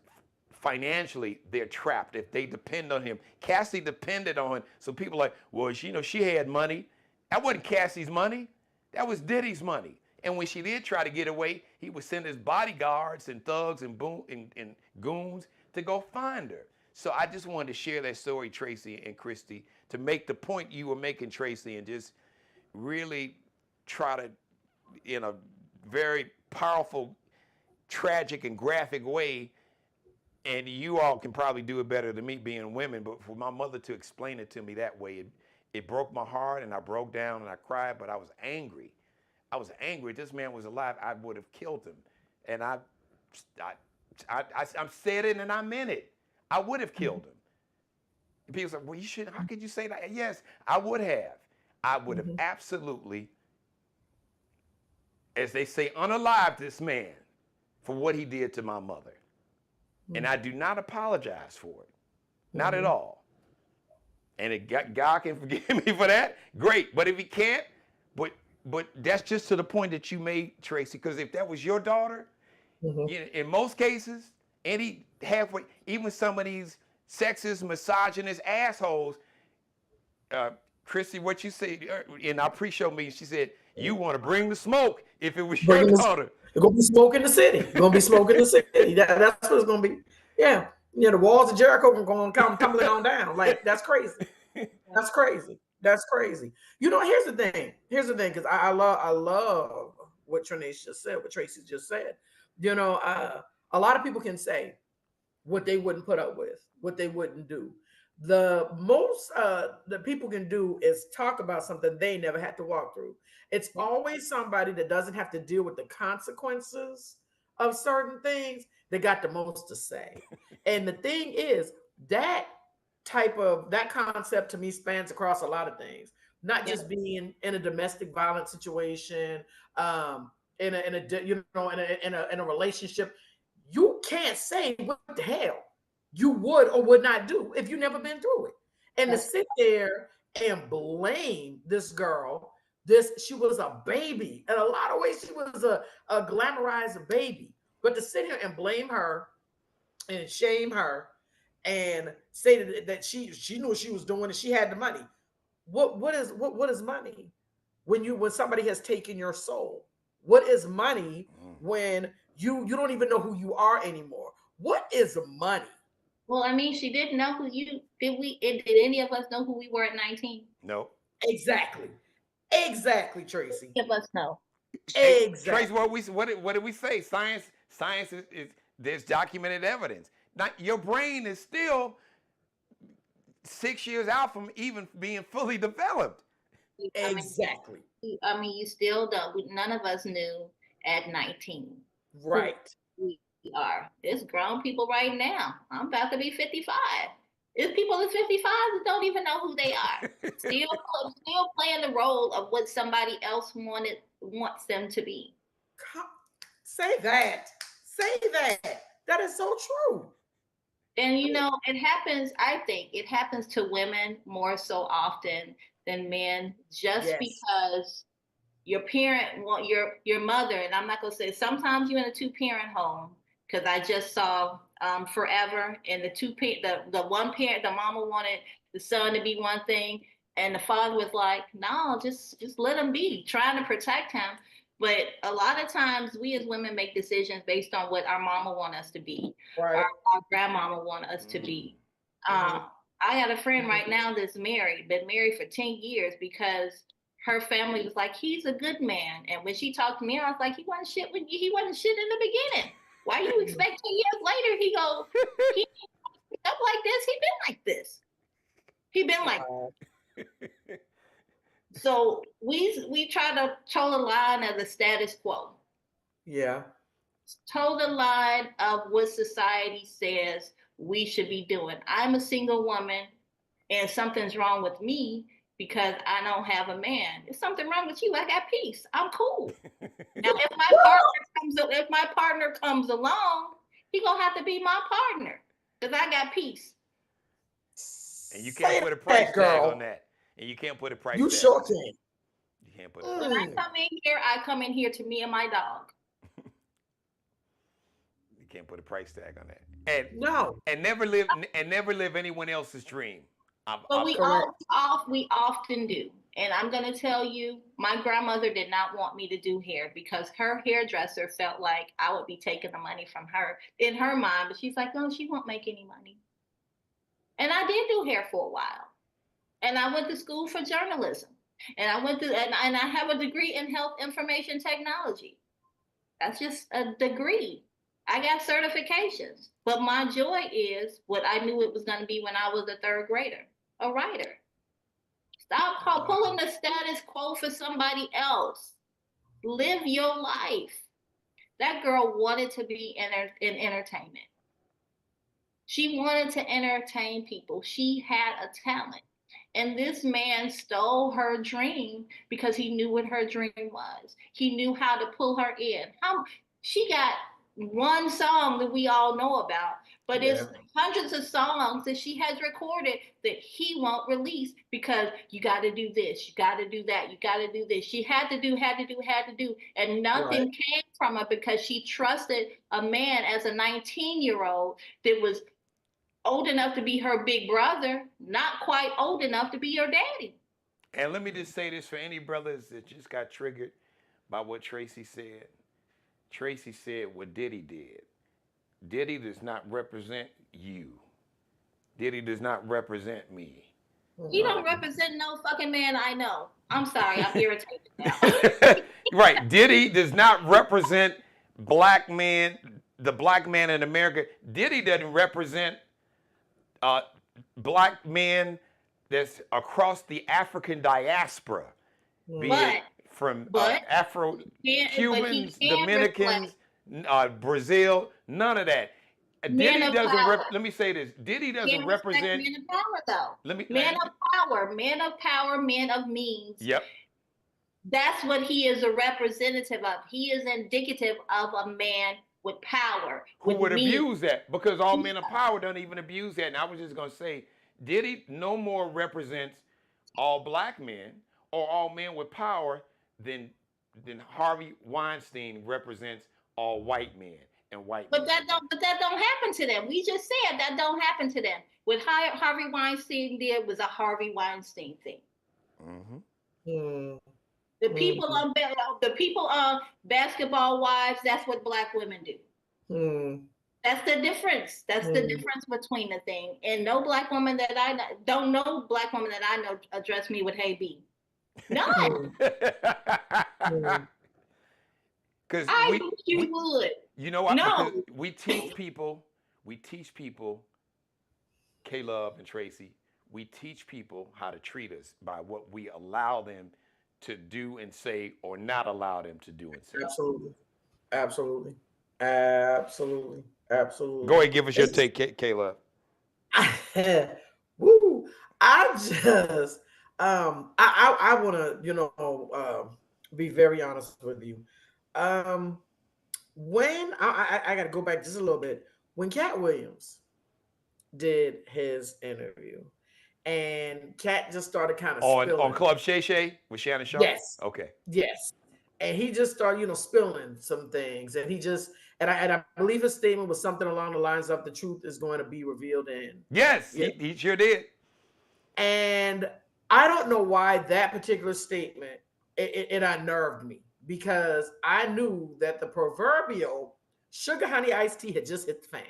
Speaker 2: financially they're trapped if they depend on him. Cassie depended on him. So people are like, well, she had money. That wasn't Cassie's money. That was Diddy's money. And when she did try to get away, he would send his bodyguards and thugs and goons to go find her. So I just wanted to share that story, Tracy and Christy, to make the point you were making, Tracy, and just really try to, in a very powerful, tragic, and graphic way, and you all can probably do it better than me being women, but for my mother to explain it to me that way, it broke my heart, and I broke down, and I cried, but I was angry. I was angry. If this man was alive, I would have killed him. And I said it, and I meant it. I would have killed him. And people say, well, you shouldn't. How could you say that? Yes, I would have. I would have absolutely, as they say, unalived this man for what he did to my mother. And I do not apologize for it. Not at all. And God can forgive me for that, great. But if he can't, but that's just to the point that you made, Tracy, because if that was your daughter, you know, in most cases, even some of these sexist, misogynist assholes, Chrissy, what you said in our pre-show meeting, she said, you want to bring the smoke if it was your daughter.
Speaker 3: It's going to be smoke in the city. It's going to be smoke in the city. That's what it's going to be. Yeah. You know, the walls of Jericho are going to come tumbling on down. Like, that's crazy. That's crazy. That's crazy. You know, here's the thing. Because I love what Tracy just said, what Tracy just said. You know, a lot of people can say what they wouldn't put up with, what they wouldn't do. The most that people can do is talk about something they never had to walk through. It's always somebody that doesn't have to deal with the consequences of certain things that got the most to say. And the thing is, that concept to me spans across a lot of things, not just being in a domestic violence situation, in a relationship. You can't say what the hell you would or would not do if you never been through it. And to sit there and blame this girl, she was a baby. In a lot of ways, she was a glamorized baby. But to sit here and blame her and shame her and say that she knew what she was doing and she had the money. What is money when somebody has taken your soul? What is money when you don't even know who you are anymore? What is money?
Speaker 4: Well, I mean, she didn't know who you did. Did any of us know who we were at 19?
Speaker 2: No.
Speaker 3: Exactly, Tracy.
Speaker 4: Any of us know.
Speaker 2: Hey, Trace,
Speaker 3: Exactly.
Speaker 2: what did we say? Science is there's documented evidence. Now, your brain is still 6 years out from even being fully developed.
Speaker 3: Exactly.
Speaker 4: I mean, you still don't. None of us knew at 19
Speaker 3: Right.
Speaker 4: who we are. There's grown people right now. I'm about to be 55. There's people that's 55 that don't even know who they are. Still playing the role of what somebody else wants them to be.
Speaker 3: Say that. Say that. That is so true.
Speaker 4: And you know, it happens, I think it happens to women more so often than men, just
Speaker 3: Yes.
Speaker 4: because your parent want your mother, and I'm not gonna say sometimes you're in a two-parent home, because I just saw Forever, and the one parent, the mama wanted the son to be one thing, and the father was like, no, just let him be, trying to protect him. But a lot of times we as women make decisions based on what our mama want us to be,
Speaker 3: Right.
Speaker 4: our grandmama want us to be. I had a friend right now that's been married for 10 years, because her family was like, he's a good man. And when she talked to me, I was like, he wasn't shit in the beginning. Why you expect 2 years later he go, he up like this, he been like this. He been like So we try to toe the line of the status quo.
Speaker 3: Yeah.
Speaker 4: Toe the line of what society says we should be doing. I'm a single woman and something's wrong with me because I don't have a man. There's something wrong with you. I got peace. I'm cool. Now, if my partner comes along, he gonna have to be my partner because I got peace.
Speaker 2: And you can't put a price tag on that. And you can't put a price tag.
Speaker 3: You sure can.
Speaker 2: You can't put a
Speaker 4: When I come in here to me and my dog.
Speaker 2: You can't put a price tag on that. And
Speaker 3: no.
Speaker 2: And never live anyone else's dream.
Speaker 4: But we often do. And I'm going to tell you, my grandmother did not want me to do hair because her hairdresser felt like I would be taking the money from her in her mind. But she's like, no, she won't make any money. And I did do hair for a while. And I went to school for journalism. And I have a degree in health information technology. That's just a degree. I got certifications. But my joy is what I knew it was going to be when I was a third grader, a writer. Stop pulling the status quo for somebody else. Live your life. That girl wanted to be in entertainment. She wanted to entertain people. She had a talent. And this man stole her dream because he knew what her dream was. He knew how to pull her in. She got one song that we all know about, but it's hundreds of songs that she has recorded that he won't release because you got to do this, you got to do that, you got to do this. She had to do, and nothing came from her because she trusted a man as a 19-year-old that was old enough to be her big brother, not quite old enough to be your daddy.
Speaker 2: And let me just say this for any brothers that just got triggered by what Tracy said. Tracy said what Diddy did. Diddy does not represent you. Diddy does not represent me.
Speaker 4: He don't represent no fucking man I know. I'm sorry, I'm irritated now.
Speaker 2: Right. Diddy does not represent black man, the black man in America. Diddy doesn't represent black men that's across the African diaspora. Be it from Afro-Cubans, Dominicans, Brazil, none of that. Diddy doesn't. Let me say this. Diddy doesn't represent.
Speaker 4: Men of power, though. Men of power, men of means.
Speaker 2: Yep.
Speaker 4: That's what he is a representative of. He is indicative of a man with power.
Speaker 2: Who would abuse that? Because all men of power don't even abuse that. And I was just gonna say, Diddy no more represents all black men or all men with power than Harvey Weinstein represents all white men and white.
Speaker 4: But that don't happen to them. We just said that don't happen to them. What Harvey Weinstein did was a Harvey Weinstein thing. The people on Basketball Wives, that's what black women do. That's the difference. That's the difference between the thing. And no black woman that I know, don't know black woman that I know address me with "Hey B." None.
Speaker 2: Because
Speaker 4: I wish you would.
Speaker 2: you know what?
Speaker 4: No.
Speaker 2: Because we teach people, K-Love and Tracy, we teach people how to treat us by what we allow them to do and say or not allow them to do and say.
Speaker 3: Absolutely. Absolutely. Absolutely. Absolutely.
Speaker 2: Go ahead, give us your take, K-Love.
Speaker 3: Woo! I just I want to be very honest with you. When I got to go back just a little bit, when Cat Williams did his interview, and Cat just started kind of
Speaker 2: on Club Shay Shay with Shannon Sharp.
Speaker 3: Yes.
Speaker 2: Okay.
Speaker 3: Yes. And he just started, spilling some things, and I believe his statement was something along the lines of the truth is going to be revealed in.
Speaker 2: Yes, he sure did.
Speaker 3: And I don't know why that particular statement it unnerved me, because I knew that the proverbial sugar honey iced tea had just hit the fan,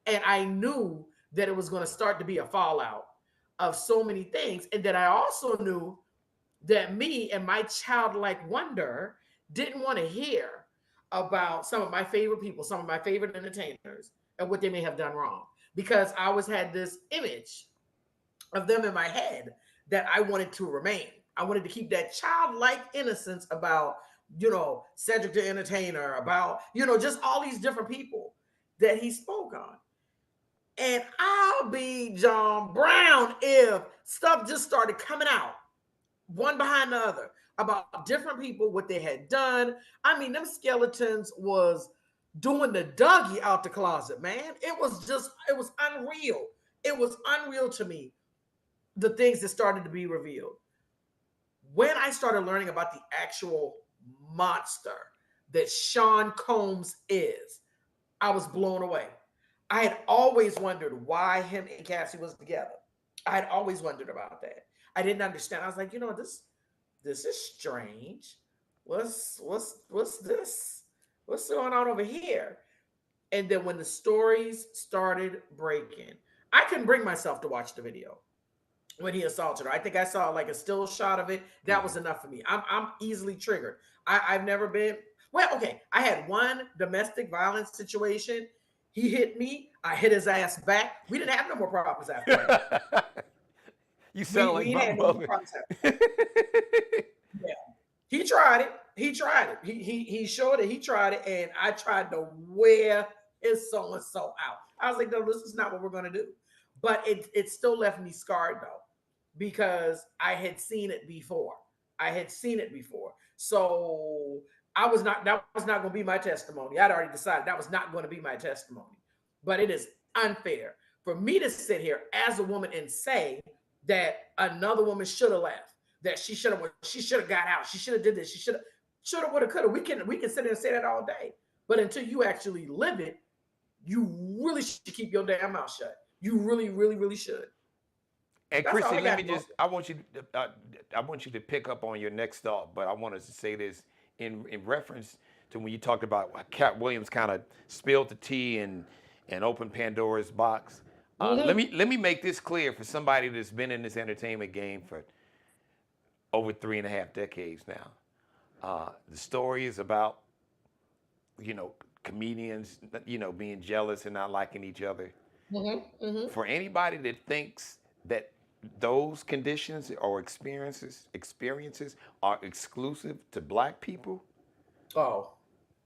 Speaker 3: and I knew that it was going to start to be a fallout of so many things, and that I also knew that me and my childlike wonder didn't want to hear about some of my favorite people, some of my favorite entertainers, and what they may have done wrong, because I always had this image of them in my head that I wanted to remain. I wanted to keep that childlike innocence about, Cedric the Entertainer, about, just all these different people that he spoke on. And I'll be John Brown if stuff just started coming out one behind the other about different people, what they had done. I mean, them skeletons was doing the Dougie out the closet, man. It was unreal. It was unreal to me, the things that started to be revealed. When I started learning about the actual monster that Sean Combs is, I was blown away. I had always wondered why him and Cassie was together. I had always wondered about that. I didn't understand. I was like, this is strange. What's this? What's going on over here? And then when the stories started breaking, I couldn't bring myself to watch the video when he assaulted her. I think I saw like a still shot of it. That was enough for me. I'm easily triggered. I've never been. Well, okay. I had one domestic violence situation. He hit me. I hit his ass back. We didn't have no more problems after that.
Speaker 2: You sound like my mother.
Speaker 3: Yeah. He tried it. He showed it. He tried it, and I tried to wear his so and so out. I was like, no, this is not what we're gonna do. But it still left me scarred though, because I had seen it before. So that was not going to be my testimony. I'd already decided that was not going to be my testimony. But it is unfair for me to sit here as a woman and say that another woman should have left, that she should have got out, she should have did this, she should have, would have, could have. We can sit here and say that all day. But until you actually live it, you really should keep your damn mouth shut. You really, really, really should.
Speaker 2: And Chrissy, I want you to pick up on your next thought, but I wanted to say this in reference to when you talked about Cat Williams kind of spilled the tea and opened Pandora's box. Let me make this clear for somebody that's been in this entertainment game for over 3.5 decades now. The story is about, comedians, being jealous and not liking each other. For anybody that thinks that those conditions or experiences are exclusive to black people,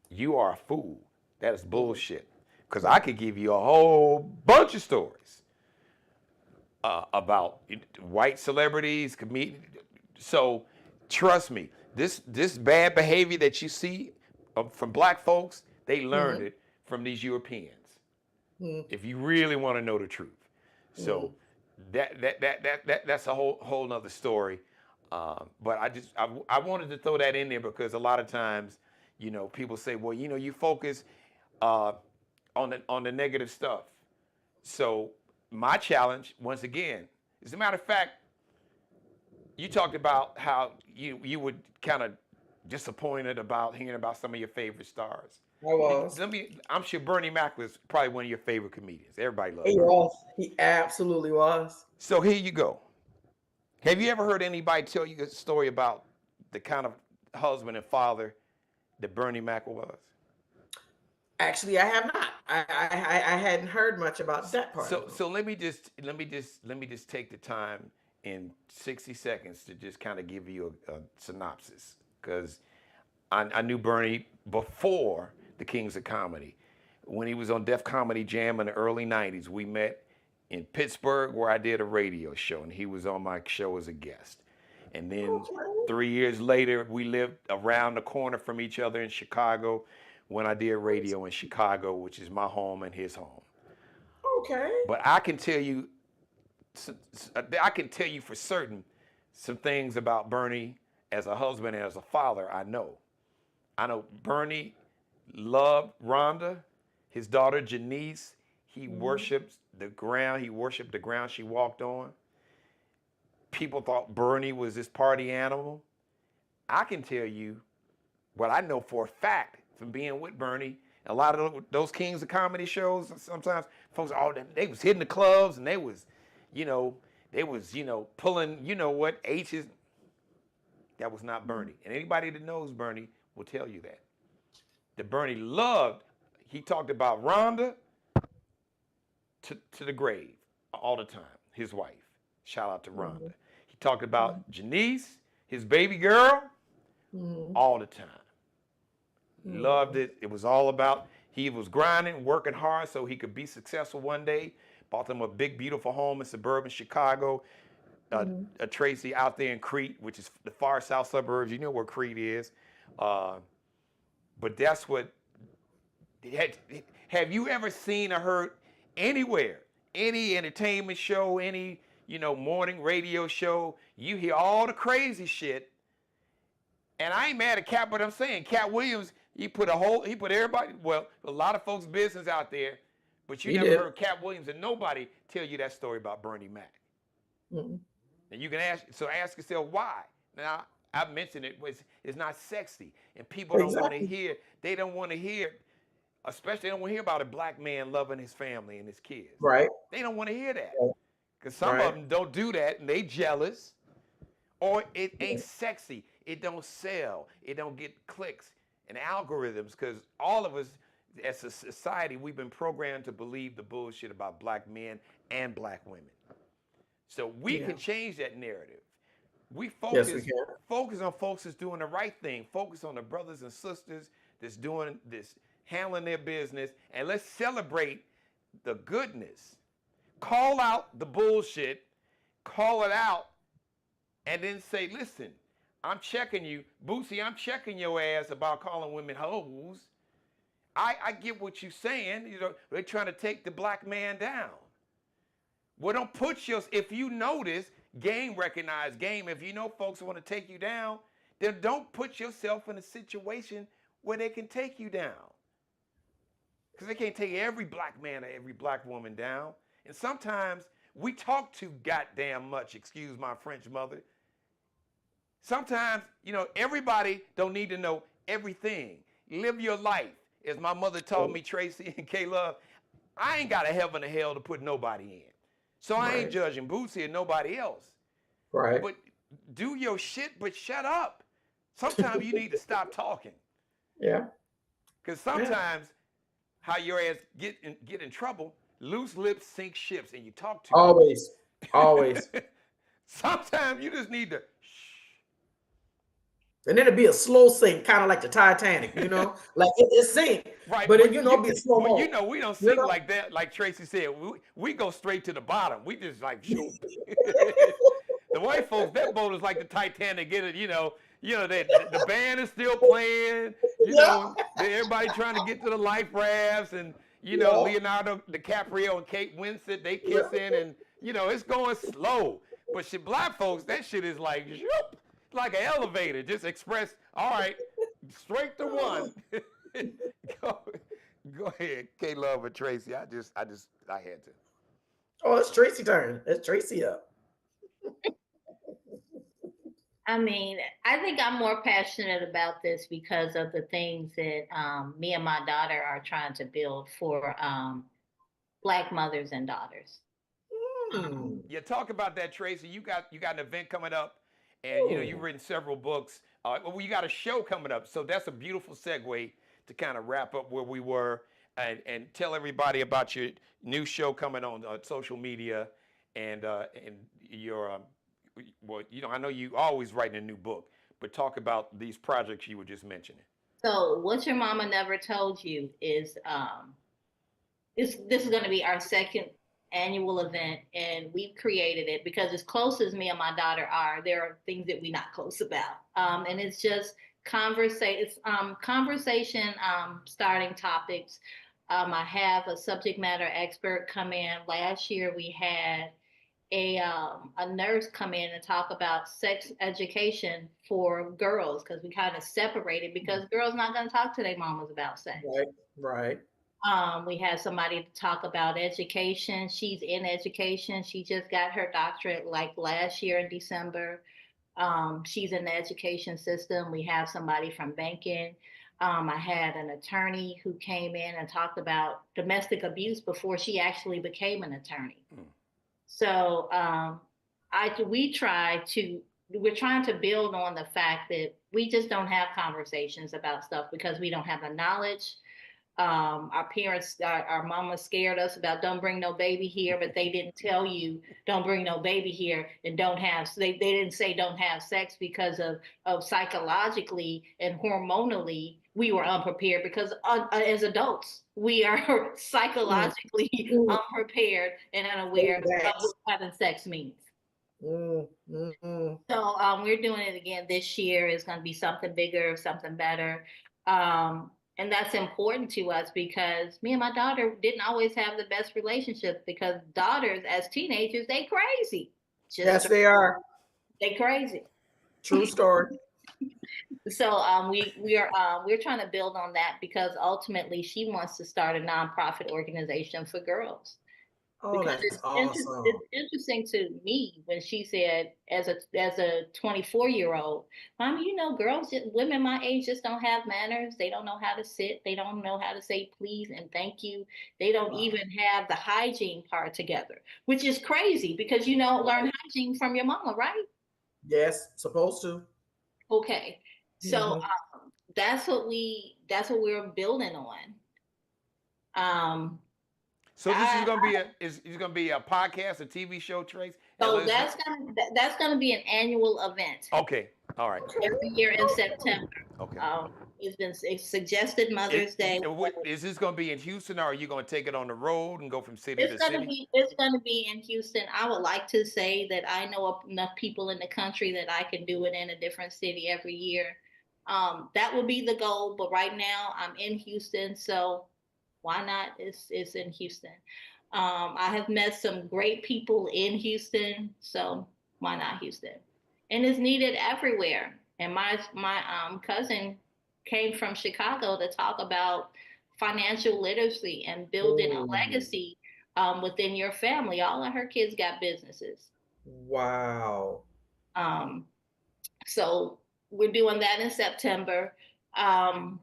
Speaker 2: you are a fool. That is bullshit. Because I could give you a whole bunch of stories about white celebrities, comedians. So trust me, this bad behavior that you see from black folks, they learned it from these Europeans. If you really want to know the truth. So that's a whole nother story. But I wanted to throw that in there because a lot of times, people say, well, you focus on the negative stuff. So my challenge, once again, as a matter of fact, you talked about how you were kind of disappointed about hearing about some of your favorite stars.
Speaker 3: was.
Speaker 2: I'm sure Bernie Mac was probably one of your favorite comedians. Everybody loves
Speaker 3: He
Speaker 2: Bernie.
Speaker 3: was. He absolutely was.
Speaker 2: So here you go. Have you ever heard anybody tell you a story about the kind of husband and father that Bernie Mac was?
Speaker 3: Actually, I have not. I hadn't heard much about that part of
Speaker 2: So let me just take the time in 60 seconds to just kind of give you a synopsis, because I knew Bernie before the Kings of Comedy. When he was on Def Comedy Jam in the early 90s, we met in Pittsburgh where I did a radio show, and he was on my show as a guest. And then 3 years later, we lived around the corner from each other in Chicago when I did radio in Chicago, which is my home and his home.
Speaker 3: Okay.
Speaker 2: But I can tell you for certain some things about Bernie as a husband and as a father. I know Bernie loved Rhonda, his daughter Janice. He worshipped the ground. He worshipped the ground she walked on. People thought Bernie was this party animal. I can tell you what I know for a fact from being with Bernie. A lot of those Kings of Comedy shows, sometimes folks, they was hitting the clubs and they was pulling, H's. That was not Bernie. And anybody that knows Bernie will tell you that. That Bernie loved, he talked about Rhonda to the grave all the time, his wife. Shout out to Rhonda. He talked about Janice, his baby girl, all the time. He loved it. It was all about, he was grinding, working hard so he could be successful one day. Bought them a big, beautiful home in suburban Chicago. A Tracy out there in Crete, which is the far south suburbs. You know where Crete is. But that's what, have you ever seen or heard anywhere, any entertainment show, any, morning radio show, you hear all the crazy shit. And I ain't mad at Cat, but I'm saying Cat Williams, he put everybody, a lot of folks' business out there, but you never heard Cat Williams and nobody tell you that story about Bernie Mac. And you can ask yourself why. Now, I've mentioned it's not sexy, and people don't want to hear, especially they don't want to hear about a black man loving his family and his kids.
Speaker 3: Right.
Speaker 2: They don't want to hear that. Because some of them don't do that, and they jealous, or it ain't sexy. It don't sell. It don't get clicks and algorithms, because all of us as a society, we've been programmed to believe the bullshit about black men and black women. So we can change that narrative. We focus on folks that's doing the right thing. Focus on the brothers and sisters that's doing this, handling their business, and let's celebrate the goodness. Call out the bullshit, call it out, and then say, listen, I'm checking you. Boosie, I'm checking your ass about calling women hoes. I get what you're saying. They're trying to take the black man down. Well, don't put if you notice, game recognized game, if you know folks want to take you down, then don't put yourself in a situation where they can take you down. Because they can't take every black man or every black woman down. And sometimes we talk too goddamn much, excuse my French mother. Sometimes, everybody don't need to know everything. Live your life. As my mother taught me, Tracy and K-Love, I ain't got a heaven or hell to put nobody in. So I ain't judging Boosie or nobody else.
Speaker 3: Right.
Speaker 2: But do your shit, but shut up. Sometimes you need to stop talking.
Speaker 3: Yeah.
Speaker 2: Because sometimes how your ass get in trouble, loose lips sink ships, and you talk too much.
Speaker 3: Always.
Speaker 2: Sometimes you just need to
Speaker 3: And then it'd be a slow sink, kind of like the Titanic, like it sink,
Speaker 2: right?
Speaker 3: But it, be slow mo.
Speaker 2: We don't sink like that. Like Tracy said, we go straight to the bottom. We just like shoot. The white folks, that boat is like the Titanic. Get it? The band is still playing. Everybody trying to get to the life rafts, and Leonardo DiCaprio and Kate Winslet, they kissing, and it's going slow. But black folks, that shit is like shoop. Like an elevator, just express, all right, straight to one. Go ahead, K-Love or Tracy. I had to.
Speaker 3: Oh, it's Tracy turn. It's Tracy up.
Speaker 4: I mean, I think I'm more passionate about this because of the things that me and my daughter are trying to build for Black mothers and daughters.
Speaker 3: Hmm.
Speaker 2: Yeah, talk about that, Tracy. You got an event coming up, and you've
Speaker 3: Ooh.
Speaker 2: written several books. Well, you got a show coming up, so that's a beautiful segue to kind of wrap up where we were, and tell everybody about your new show coming on social media, and your well, I know you always writing a new book, but talk about these projects you were just mentioning.
Speaker 4: So, what your mama never told you is this is going to be our second annual event, and we've created it because as close as me and my daughter are, there are things that we're not close about, and it's just conversation starting topics. I have a subject matter expert come in. Last year we had a nurse come in and talk about sex education for girls because we kind of separated because girls not going to talk to their mamas about sex.
Speaker 3: Right, right.
Speaker 4: We had somebody to talk about education. She's in education. She just got her doctorate like last year in December. She's in the education system. We have somebody from banking. I had an attorney who came in and talked about domestic abuse before she actually became an attorney.
Speaker 2: Mm.
Speaker 4: So we're trying to build on the fact that we just don't have conversations about stuff because we don't have the knowledge. Our parents, our mama scared us about don't bring no baby here, but they didn't tell you don't bring no baby here and they didn't say don't have sex because of psychologically and hormonally we were unprepared because as adults we are
Speaker 3: Mm,
Speaker 4: psychologically
Speaker 3: mm,
Speaker 4: unprepared and unaware
Speaker 3: Going
Speaker 4: of
Speaker 3: back.
Speaker 4: what having sex means.
Speaker 3: Mm, mm, mm.
Speaker 4: So we're doing it again this year. It's going to be something bigger, something better. And that's important to us because me and my daughter didn't always have the best relationship because daughters as teenagers, they crazy.
Speaker 3: Yes,
Speaker 4: Just
Speaker 3: they are.
Speaker 4: they crazy.
Speaker 3: True story.
Speaker 4: So we're trying to build on that because ultimately she wants to start a nonprofit organization for girls.
Speaker 3: Oh,
Speaker 4: Because
Speaker 3: that's
Speaker 4: it's
Speaker 3: awesome.
Speaker 4: interesting to me when she said, as a 24-year-old, Mommy, girls, women my age just don't have manners. They don't know how to sit. They don't know how to say please and thank you. They don't
Speaker 3: Wow.
Speaker 4: even have the hygiene part together, which is crazy because you don't learn hygiene from your mama, right?
Speaker 3: Yes, supposed to.
Speaker 4: Okay, so
Speaker 3: Hmm.
Speaker 4: that's what we're building on. Um,
Speaker 2: So this is
Speaker 4: I
Speaker 2: gonna be a podcast, a TV show, Trace, and
Speaker 4: so
Speaker 2: listen.
Speaker 4: that's gonna be an annual event.
Speaker 2: Okay, all right,
Speaker 3: Okay.
Speaker 4: Every year in September.
Speaker 2: okay.
Speaker 4: It's suggested Mother's Day.
Speaker 2: Is this going to be in Houston, or are you going to take it on the road and go from city
Speaker 4: It's
Speaker 2: to
Speaker 4: gonna
Speaker 2: city?
Speaker 4: be it's gonna be in Houston. I would like to say that I know enough people in the country that I can do it in a different city every year. That would be the goal, but right now I'm in Houston, so why not? It's in Houston. I have met some great people in Houston, so why not Houston? And it's needed everywhere. And my cousin came from Chicago to talk about financial literacy and building a
Speaker 3: Oh,
Speaker 4: legacy within your family. All of her kids got businesses.
Speaker 3: wow.
Speaker 4: Um, so we're doing that in September. Um,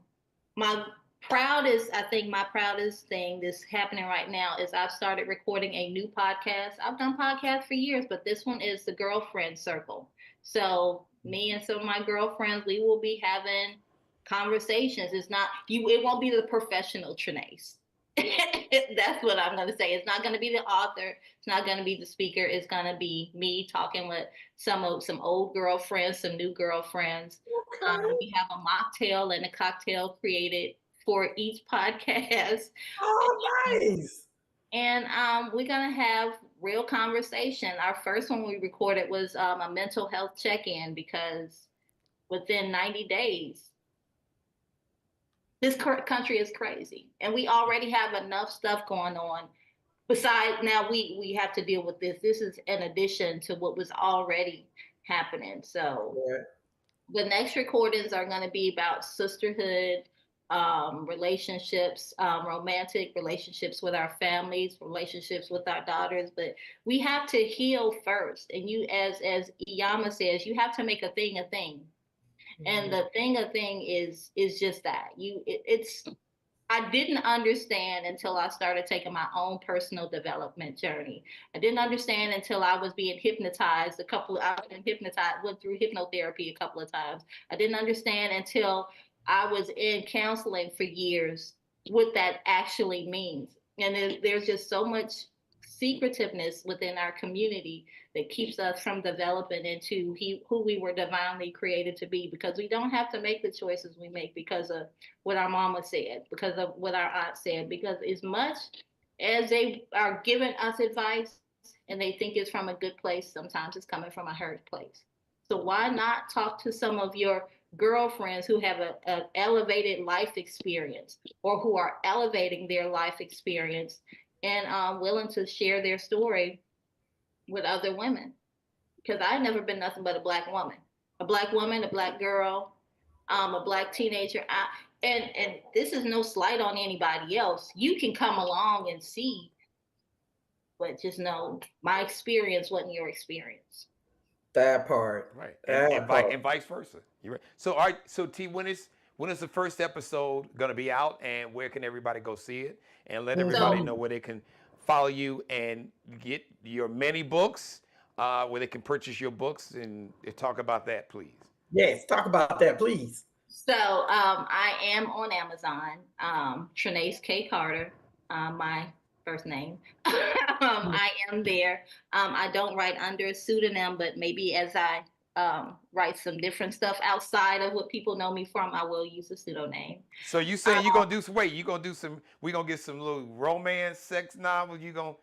Speaker 4: my I think my proudest thing that's happening right now is I've started recording a new podcast. I've done podcasts for years, but this one is the Girlfriend Circle. So me and some of my girlfriends, we will be having conversations. It won't be the professional Trinace. That's what I'm going to say. It's not going to be the author. It's not going to be the speaker. It's going to be me talking with some old girlfriends, some new girlfriends.
Speaker 3: Okay.
Speaker 4: We have a mocktail and a cocktail created for each podcast.
Speaker 3: Oh, nice.
Speaker 4: And we're going to have real conversation. Our first one we recorded was a mental health check-in because within 90 days, this country is crazy. And we already have enough stuff going on. Besides, now we have to deal with this. This is in addition to what was already happening. So
Speaker 3: Yeah.
Speaker 4: the next recordings are going to be about sisterhood, relationships, romantic relationships with our families, relationships with our daughters, but we have to heal first. And you, as Iyama says, you have to make a thing a thing. And the thing a thing is just that. It's I didn't understand until I started taking my own personal development journey. I didn't understand until I was being hypnotized. I've been hypnotized, went through hypnotherapy a couple of times. I didn't understand until I was in counseling for years what that actually means. And there's just so much secretiveness within our community that keeps us from developing into who we were divinely created to be, because we don't have to make the choices we make because of what our mama said, because of what our aunt said, because as much as they are giving us advice and they think it's from a good place, sometimes it's coming from a hurt place. So why not talk to some of your girlfriends who have an elevated life experience, or who are elevating their life experience and willing to share their story with other women? Because I've never been nothing but a black woman, a black girl, a black teenager. And this is no slight on anybody else. You can come along and see, but just know my experience wasn't your experience.
Speaker 3: That part.
Speaker 2: Right.
Speaker 3: That
Speaker 2: And vice versa. You're right. So, all right. So, T, when is the first episode going to be out, and where can everybody go see it? And let everybody know where they can follow you and get your many books, where they can purchase your books, and talk about that, please.
Speaker 3: Yes, talk about that, please.
Speaker 4: So I am on Amazon. Trinace K. Carter, my first name. I am there. I don't write under a pseudonym, but maybe as I write some different stuff outside of what people know me from, I will use a pseudonym.
Speaker 2: So you saying you're gonna do some? Wait, we gonna get some little romance, sex novels? You gonna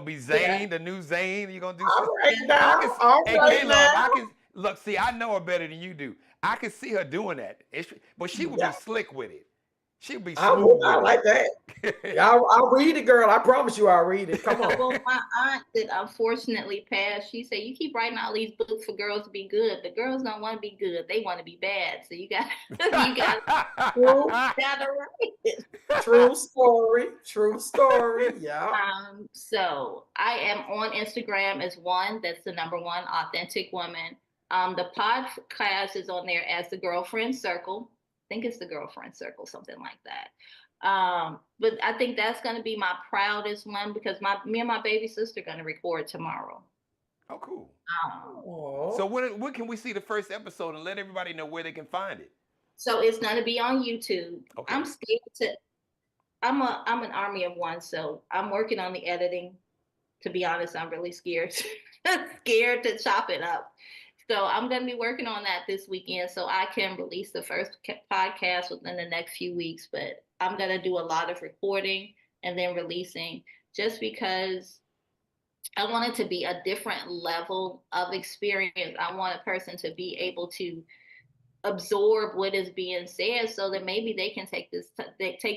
Speaker 2: be Zane, the new Zane? You gonna do some? I can look. See, I know her better than you do. I can see her doing that. But she would be slick with it. She'll be smooth.
Speaker 3: I like that. I'll read it, girl. I promise you, I'll read it. Come on.
Speaker 4: Well, my aunt that unfortunately passed, she said, "You keep writing all these books for girls to be good. The girls don't want to be good; they want to be bad. So you got to write it."
Speaker 3: True story. True story. Yeah.
Speaker 4: So I am on Instagram as one. That's the number one, Authentic Woman. The podcast is on there as the Girlfriend Circle. I think it's the Girlfriend Circle, something like that. But I think that's going to be my proudest one, because me and my baby sister are going to record tomorrow.
Speaker 2: Oh, cool. So when can we see the first episode, and let everybody know where they can find it?
Speaker 4: So it's going to be on YouTube.
Speaker 2: Okay.
Speaker 4: I'm scared I'm an army of one, so I'm working on the editing. To be honest, I'm really scared to chop it up. So I'm going to be working on that this weekend, so I can release the first podcast within the next few weeks. But I'm going to do a lot of recording and then releasing, just because I want it to be a different level of experience. I want a person to be able to absorb what is being said, so that maybe they can take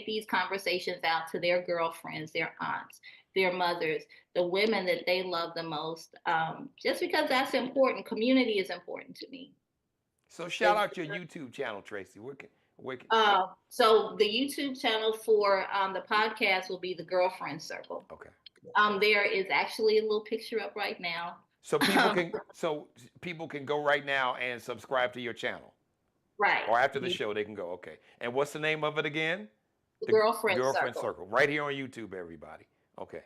Speaker 4: these conversations out to their girlfriends, their aunts, their mothers, the women that they love the most, just because that's important. Community is important to me.
Speaker 2: So shout out your YouTube channel, Tracy.
Speaker 4: So the YouTube channel for the podcast will be the Girlfriend Circle.
Speaker 2: Okay.
Speaker 4: There is actually a little picture up right now.
Speaker 2: So people can go right now and subscribe to your channel.
Speaker 4: Right.
Speaker 2: Or after the show, they can go. Okay. And what's the name of it again?
Speaker 4: The Girlfriend
Speaker 2: Circle. Right here on YouTube, everybody. Okay.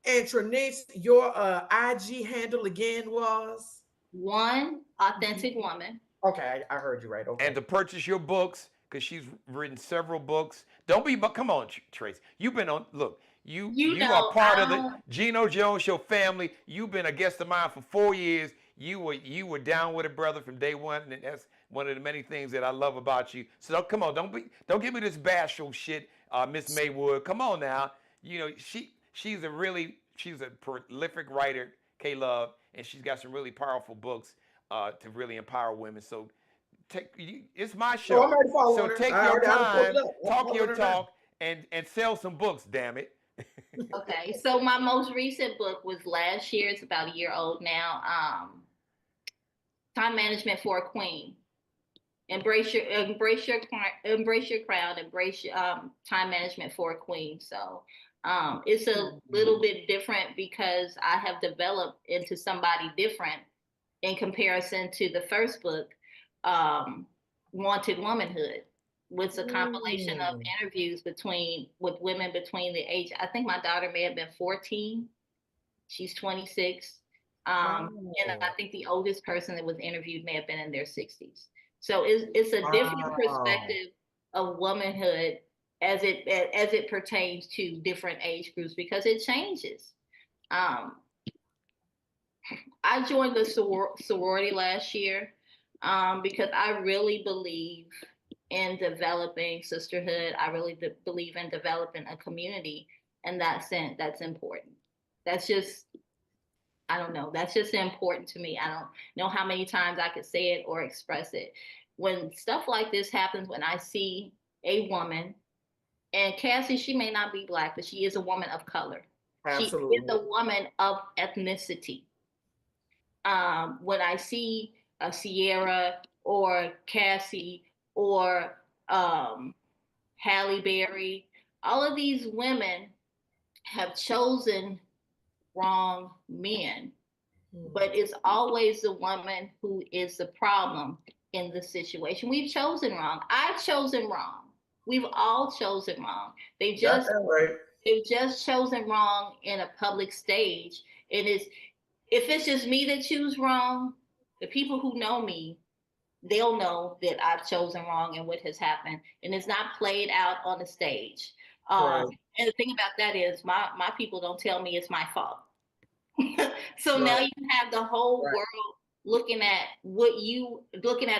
Speaker 3: And Trinace, your IG handle again was?
Speaker 4: One Authentic Woman.
Speaker 3: Okay, I heard you right. Okay.
Speaker 2: And to purchase your books, because she's written several books. Come on, Trace. You've been on. Look, you are part of the Geno Jones Show family. You've been a guest of mine for 4 years. You were down with it, brother, from day one, and that's one of the many things that I love about you. So come on, don't give me this bashful shit, Miss Maywood. Come on now. You know she's a prolific writer, K-Love, and she's got some really powerful books to really empower women. So it's my show. So take your time, talk your talk, and sell some books. Damn it.
Speaker 4: Okay, so my most recent book was last year. It's about a year old now. Time Management for a Queen. embrace your crown, embrace time management for a queen. So it's a little bit different because I have developed into somebody different in comparison to the first book, Wanted Womanhood, was a compilation of interviews with women between the age. I think my daughter may have been 14. She's 26. And I think the oldest person that was interviewed may have been in their 60s. So it's a different perspective of womanhood as it pertains to different age groups, because it changes. I joined the sorority last year because I really believe in developing sisterhood. I really believe in developing a community, and that's important. That's just, I don't know. That's just important to me. I don't know how many times I could say it or express it. When stuff like this happens, when I see a woman, and Cassie, she may not be Black, but she is a woman of color.
Speaker 3: Absolutely.
Speaker 4: She is a woman of ethnicity. When I see a Sierra or Cassie or Halle Berry, all of these women have chosen wrong men, but it's always the woman who is the problem in the situation. We've chosen wrong. I've chosen wrong. We've all chosen wrong. They've just chosen wrong in a public stage. And if it's just me that choose wrong, the people who know me, they'll know that I've chosen wrong and what has happened. And it's not played out on the stage. And the thing about that is my people don't tell me it's my fault. So now you have the whole world looking at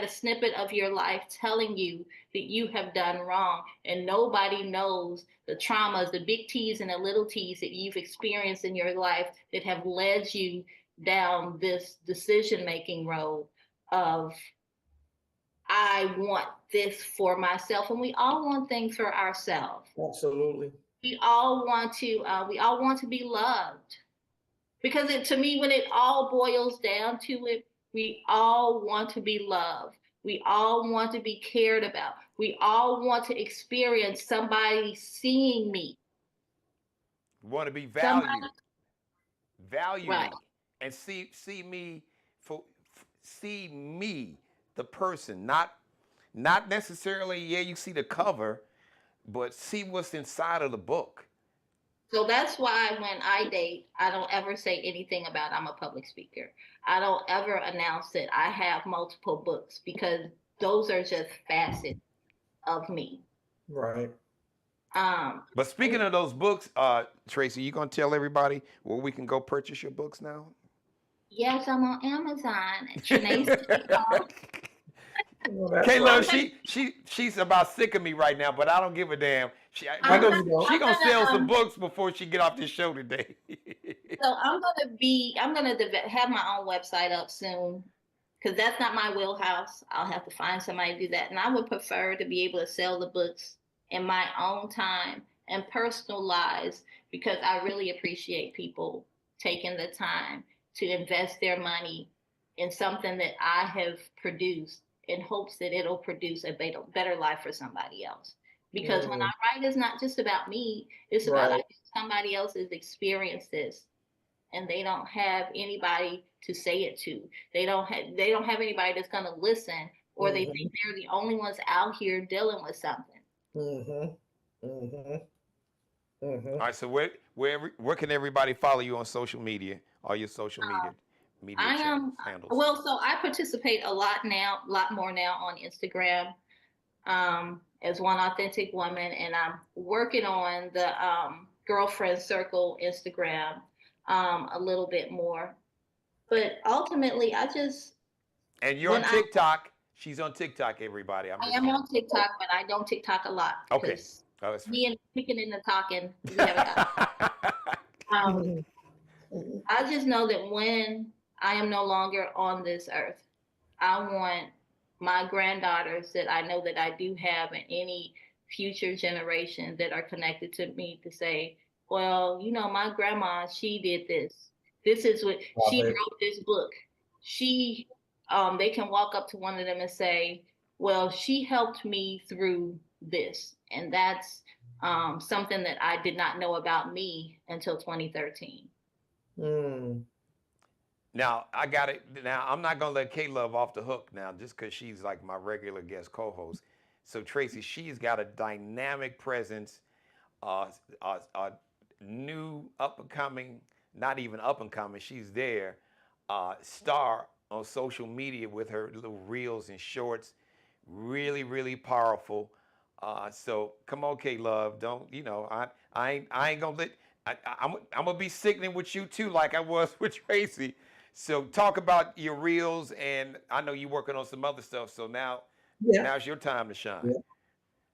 Speaker 4: a snippet of your life, telling you that you have done wrong, and nobody knows the traumas, the big T's and the little T's that you've experienced in your life that have led you down this decision-making road of, I want this for myself. And we all want things for ourselves.
Speaker 3: Absolutely.
Speaker 4: We all want to be loved. Because to me, when it all boils down to it, we all want to be loved. We all want to be cared about. We all want to experience somebody seeing me.
Speaker 2: We want to be valued. Value
Speaker 4: Right.
Speaker 2: me. And see me, see me, the person, not necessarily, you see the cover, but see what's inside of the book.
Speaker 4: So that's why when I date, I don't ever say anything about I'm a public speaker. I don't ever announce that I have multiple books, because those are just facets of me.
Speaker 3: Right.
Speaker 2: But speaking of those books, Tracy, you gonna tell everybody where we can go purchase your books now?
Speaker 4: Yes, I'm on Amazon.
Speaker 2: Kayla, she's about sick of me right now, but I don't give a damn. She gonna sell some books before she get off this show today.
Speaker 4: So I'm gonna have my own website up soon, because that's not my wheelhouse. I'll have to find somebody to do that, and I would prefer to be able to sell the books in my own time and personalize, because I really appreciate people taking the time to invest their money in something that I have produced, in hopes that it'll produce a better life for somebody else. Because when I write, it's not just about me. It's about somebody else has experienced this, and they don't have anybody to say it to. They don't have anybody that's going to listen, or they think they're the only ones out here dealing with something.
Speaker 2: All right. So where can everybody follow you on social media? All your social media handles.
Speaker 4: Well, so I participate a lot more now on Instagram, as One Authentic Woman, and I'm working on the Girlfriend Circle Instagram a little bit more. But ultimately,
Speaker 2: And you're on TikTok. She's on TikTok, everybody.
Speaker 4: I am on TikTok, but I don't TikTok a lot.
Speaker 2: Okay.
Speaker 4: Me and picking and the talking, we haven't got. I just know that when I am no longer on this earth, I want my granddaughters that I know that I do have, and any future generation that are connected to me, to say, well, my grandma, she did this. This is what she wrote this book. They can walk up to one of them and say, Well, she helped me through this, and that's something that I did not know about me until 2013.
Speaker 3: Mm.
Speaker 2: Now I got it. Now I'm not gonna let K Love off the hook now, just because she's like my regular guest co-host. So Tracy, she's got a dynamic presence, uh, new up and coming, not even up and coming. She's there, star on social media with her little reels and shorts. Really, really powerful. So come on, K Love. Don't I ain't gonna let. I'm gonna be sickening with you too, like I was with Tracy. So talk about your reels, and I know you're working on some other stuff. So
Speaker 3: Yeah.
Speaker 2: now's your time to shine.
Speaker 3: Yeah.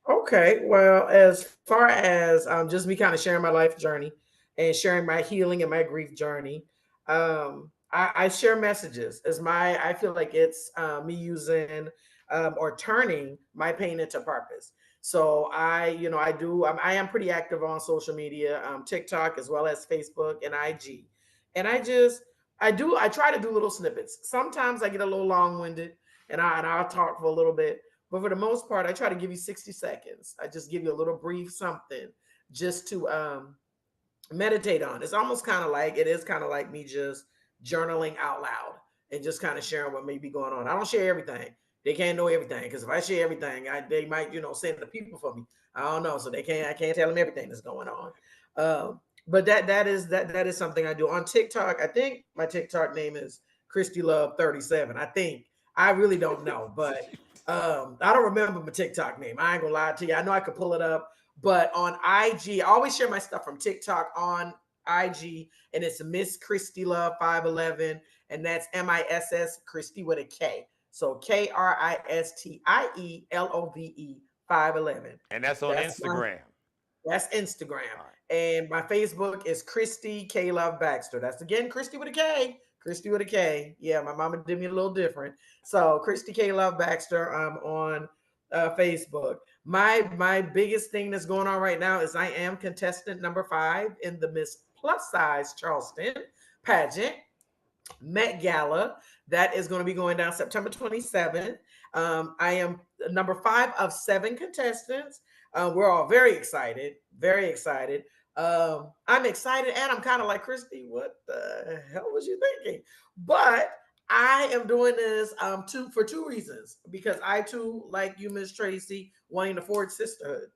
Speaker 3: Okay. Well, as far as just me kind of sharing my life journey and sharing my healing and my grief journey, I share messages as I feel like it's me using or turning my pain into purpose. So I am pretty active on social media, TikTok as well as Facebook and IG. And I try to do little snippets. Sometimes I get a little long-winded and I'll talk for a little bit, but for the most part, I try to give you 60 seconds. I just give you a little brief something just to meditate on. It is kind of like me just journaling out loud and just kind of sharing what may be going on. I don't share everything. They can't know everything because if I share everything, they might, send the people for me. I don't know. So I can't tell them everything that's going on. But that is something I do on TikTok. I think my TikTok name is Christy Love 37. I think I really don't know, but I don't remember my TikTok name. I ain't gonna lie to you. I know I could pull it up, but on IG, I always share my stuff from TikTok on IG, and it's Miss Christy Love 511, and that's MISS Christy with a K. So KRISTIELOVE 511.
Speaker 2: And that's on Instagram.
Speaker 3: That's Instagram.
Speaker 2: All right.
Speaker 3: And my Facebook is Christy K Love Baxter. That's again Christy with a K. Christy with a K. Yeah, my mama did me a little different. So Christy K Love Baxter on Facebook. My biggest thing that's going on right now is I am contestant number 5 in the Miss Plus Size Charleston pageant. Met Gala. That is going to be going down September 27th. I am number 5 of 7 contestants. We're all very excited, very excited. I'm excited, and I'm kind of like, Christy, what the hell was you thinking? But I am doing this for 2 reasons. Because I too, like you, Miss Tracy, wanting to forge sisterhood.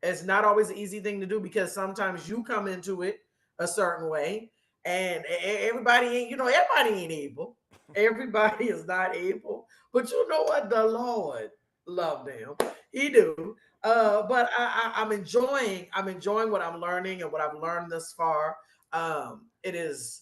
Speaker 3: It's not always an easy thing to do because sometimes you come into it a certain way, and everybody ain't able. Everybody is not able. But you know what? The Lord loved them. He do. But I'm enjoying what I'm learning and what I've learned thus far. It's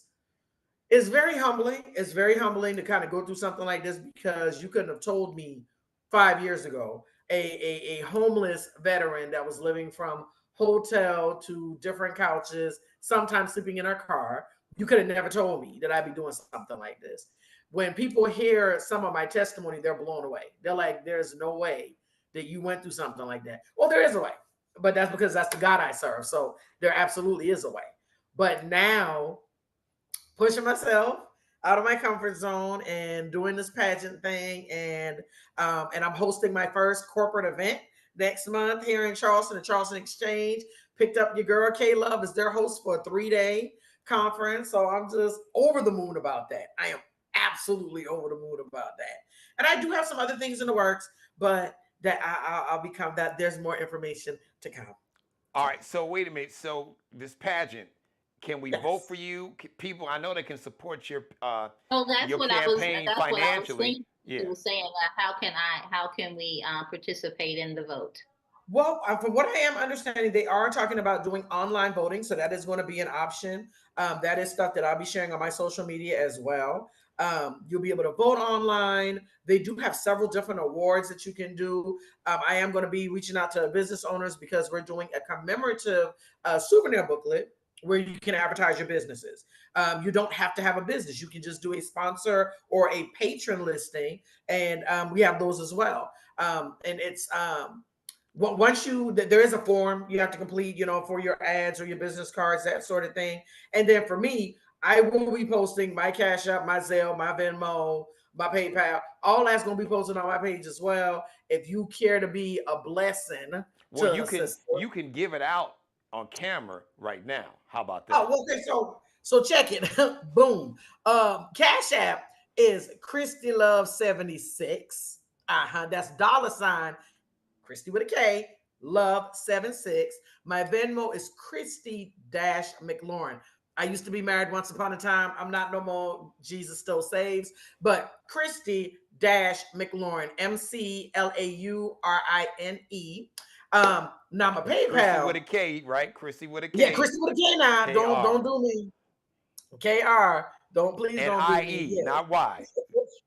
Speaker 3: very humbling. It's very humbling to kind of go through something like this because you couldn't have told me 5 years ago, a homeless veteran that was living from hotel to different couches, sometimes sleeping in her car. You could have never told me that I'd be doing something like this. When people hear some of my testimony, they're blown away. They're like, there's no way that you went through something like that. Well, there is a way, but that's because that's the God I serve. So there absolutely is a way. But now, pushing myself out of my comfort zone and doing this pageant thing, and I'm hosting my first corporate event next month here in Charleston, the Charleston Exchange. Picked up your girl K Love as their host for a 3-day conference. So I'm just over the moon about that. I am absolutely over the moon about that. And I do have some other things in the works, but that I'll become that. There's more information to come.
Speaker 2: All right. So wait a minute. So this pageant, can we vote
Speaker 3: Yes.
Speaker 2: for you? People, I know they can support your
Speaker 4: Oh, that's
Speaker 2: your
Speaker 4: what I was.
Speaker 2: campaign
Speaker 4: That's what I was
Speaker 2: financially.
Speaker 4: thinking.
Speaker 2: Yeah.
Speaker 4: You were saying, how can we participate in the vote?
Speaker 3: Well, from what I am understanding, they are talking about doing online voting. So that is going to be an option. That is stuff that I'll be sharing on my social media as well. You'll be able to vote online. They do have several different awards that you can do. I am going to be reaching out to business owners because we're doing a commemorative souvenir booklet where you can advertise your businesses. You don't have to have a business. You can just do a sponsor or a patron listing. And we have those as well. And it's once there is a form you have to complete, for your ads or your business cards, that sort of thing. And then for me, I will be posting my Cash App, my Zelle, my Venmo, my PayPal. All that's going to be posted on my page as well. If you care to be a blessing
Speaker 2: Well,
Speaker 3: to a sister.
Speaker 2: you can give it out on camera right now. How about that?
Speaker 3: Oh, okay. So check it. Boom. Cash App is Christy Love 76. That's $ Christy with a K, Love 76. My Venmo is Christy McLaurin. I used to be married once upon a time. I'm not no more. Jesus still saves. But Christy McLaurin, McLaurine. Now my PayPal.
Speaker 2: Christy with a K, right? Christy with a K.
Speaker 3: Yeah, Christy with a K now.
Speaker 2: K-R.
Speaker 3: Don't do me. KR. Don't
Speaker 2: and
Speaker 3: don't do me.
Speaker 2: IE, not Y.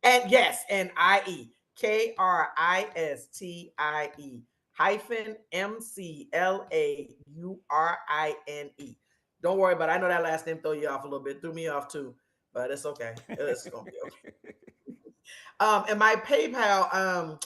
Speaker 3: And yes, and IE. KRISTIE hyphen MCLAURINE. Don't worry about it. I know that last name throw you off a little bit. Threw me off too, but it's okay. It's gonna be okay. And my PayPal,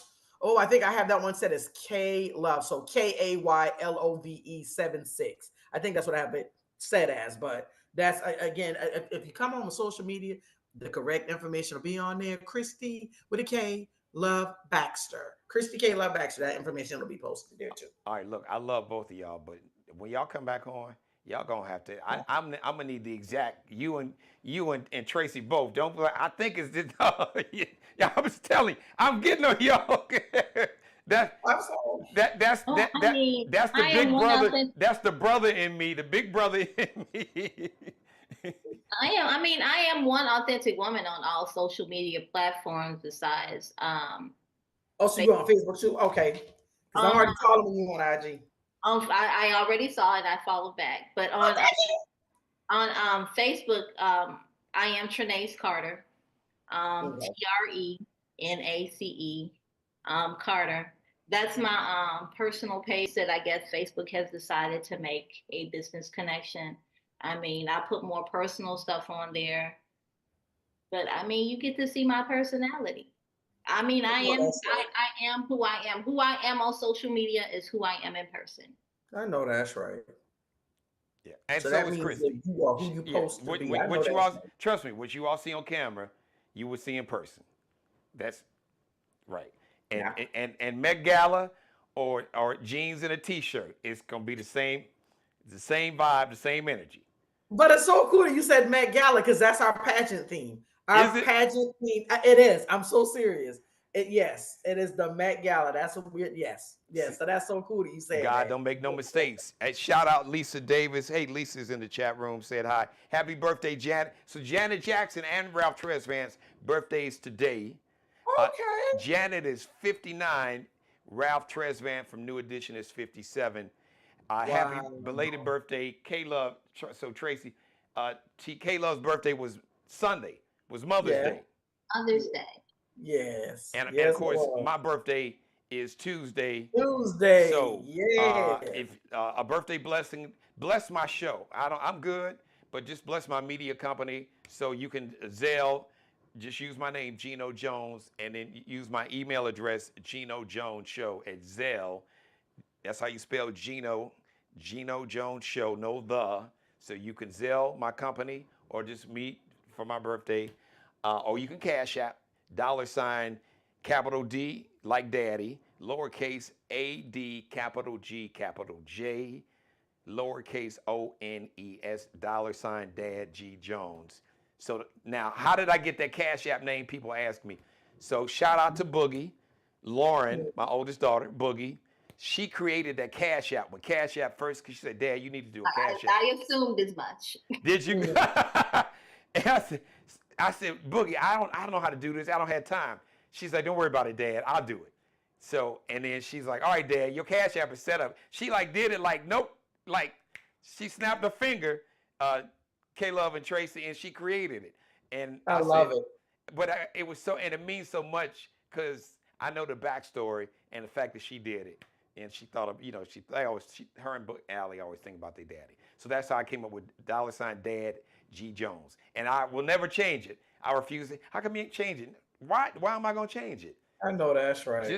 Speaker 3: I think I have that one set as K Love. So KAYLOVE 76. I think that's what I have it set as, but that's again, if you come on social media, the correct information will be on there. Christy with a K Love Baxter. Christy K Love Baxter. That information will be posted there too.
Speaker 2: All right, look, I love both of y'all, but when y'all come back on, y'all gonna have to. I'm gonna need the exact you and Tracy both. Don't. I think it's this. Yeah, I was telling you, I'm getting on y'all. That's the big brother. That's the brother in me. The big brother in me.
Speaker 4: I am one authentic woman on all social media platforms besides
Speaker 3: so you're on Facebook too? Okay. Because I'm already following you on IG.
Speaker 4: I already saw it. I followed back. But on Facebook, I am Trenace Carter. TRENACE Carter. That's my personal page that I guess Facebook has decided to make a business connection. I put more personal stuff on there, but you get to see my personality. I am who I am. Who I am on social media is who I am in person.
Speaker 3: I know that's right.
Speaker 2: Yeah, and
Speaker 3: so
Speaker 2: is Christy.
Speaker 3: You are who you post to be.
Speaker 2: Trust me, what you all see on camera, you will see in person. That's right. And Met Gala or jeans and a t-shirt, it's gonna be the same vibe, the same energy.
Speaker 3: But it's so cool that you said Met Gala because that's our pageant theme. Pageant theme. It is. I'm so serious. Yes, it is the Met Gala. That's what weird. Yes. So that's so cool that you say.
Speaker 2: God, don't make no mistakes. Hey, shout out Lisa Davis. Hey, Lisa's in the chat room. Said hi. Happy birthday, Janet. So Janet Jackson and Ralph Tresvant's birthdays today.
Speaker 3: Okay.
Speaker 2: Janet is 59. Ralph Tresvant from New Edition is 57. Happy belated birthday, K-Love. So Tracy, K-Love's birthday was Sunday. Was Mother's Day.
Speaker 4: Mother's Day.
Speaker 3: Yes.
Speaker 2: And of course, my birthday is Tuesday. So if a birthday blessing, bless my show. I'm good, but just bless my media company. So you can Zelle. Just use my name, Geno Jones, and then use my email address, Geno Jones Show at Zelle. That's how you spell Geno Jones Show, no the. So you can Zelle my company or just meet for my birthday. Or you can Cash App, $ capital D, like Daddy, lowercase AD, capital G, capital J, lowercase ONES, $ Dad G Jones. So now, how did I get that Cash App name? People ask me. So shout out to Boogie, Lauren, my oldest daughter, Boogie. She created that Cash App. When Cash App first, because she said, Dad, you need to do a Cash App.
Speaker 4: I assumed as much.
Speaker 2: Did you? And I said, Boogie, I don't know how to do this. I don't have time. She's like, don't worry about it, Dad. I'll do it. So, and then she's like, all right, Dad, your Cash App is set up. She did it nope. She snapped her finger, K-Love and Tracy, and she created it. And
Speaker 3: I love it.
Speaker 2: But it was so, and it means so much because I know the backstory and the fact that she did it. And she thought of, her and Allie always think about their daddy. So that's how I came up with $ Dad G Jones. And I will never change it. I refuse it. How come you ain't changing? Why am I going to change it?
Speaker 3: I know that's right.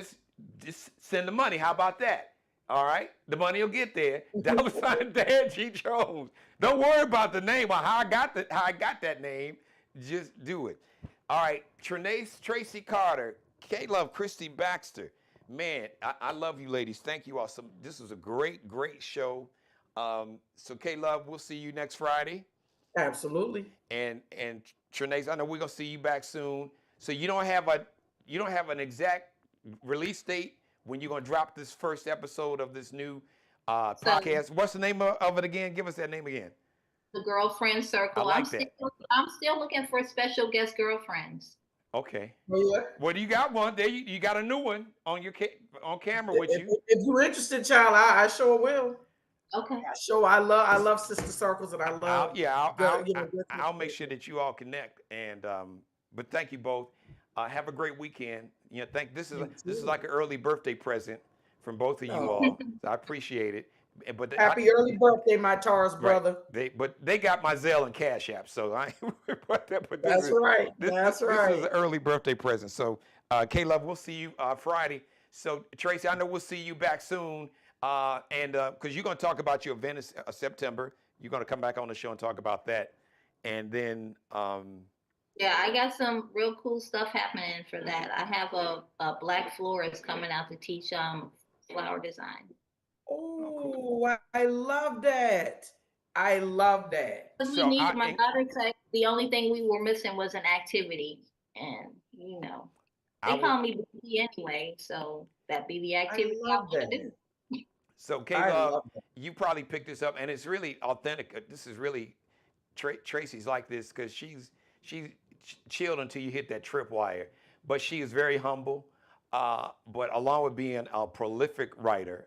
Speaker 2: Just send the money. How about that? All right, the money will get there. $ Dad G Jones. Don't worry about the name or how I got that name. Just do it. All right, Tracy Carter, K Love, Christy Baxter. Man, I love you ladies. Thank you all. This was a great show. So K Love, we'll see you next Friday.
Speaker 3: Absolutely.
Speaker 2: And Trinace, I know we're gonna see you back soon. So you don't have an exact release date when you're gonna drop this first episode of this new podcast. What's the name of it again? Give us that name again.
Speaker 4: The Girlfriend Circle.
Speaker 2: I like that.
Speaker 4: I'm still looking for special guest girlfriends.
Speaker 2: Okay.
Speaker 3: Yeah.
Speaker 2: Well, you got one. There you got a new one on camera with you.
Speaker 3: If you're interested, child, I sure will.
Speaker 4: Okay.
Speaker 3: I love sister circles, and I love.
Speaker 2: I'll make sure that you all connect. And but thank you both. Have a great weekend. This is like an early birthday present from both of you all. So I appreciate it. But
Speaker 3: happy early birthday, my Taurus brother.
Speaker 2: They got my Zelle and Cash App, so I ain't
Speaker 3: That's right.
Speaker 2: This is an early birthday present. So K Love, we'll see you Friday. So Tracy, I know we'll see you back soon. And because you're going to talk about your event in September, you're going to come back on the show and talk about that. And then
Speaker 4: yeah, I got some real cool stuff happening for that. I have a black florist coming out to teach flower design.
Speaker 3: Oh, I love that. I love that.
Speaker 4: So my daughter said the only thing we were missing was an activity. And, they call me Boosie anyway. So that'd be the activity I want to do.
Speaker 2: So, K-Love, you probably picked this up, and it's really authentic. This is really, Tracy's like this because she's chilled until you hit that tripwire. But she is very humble. But along with being a prolific writer,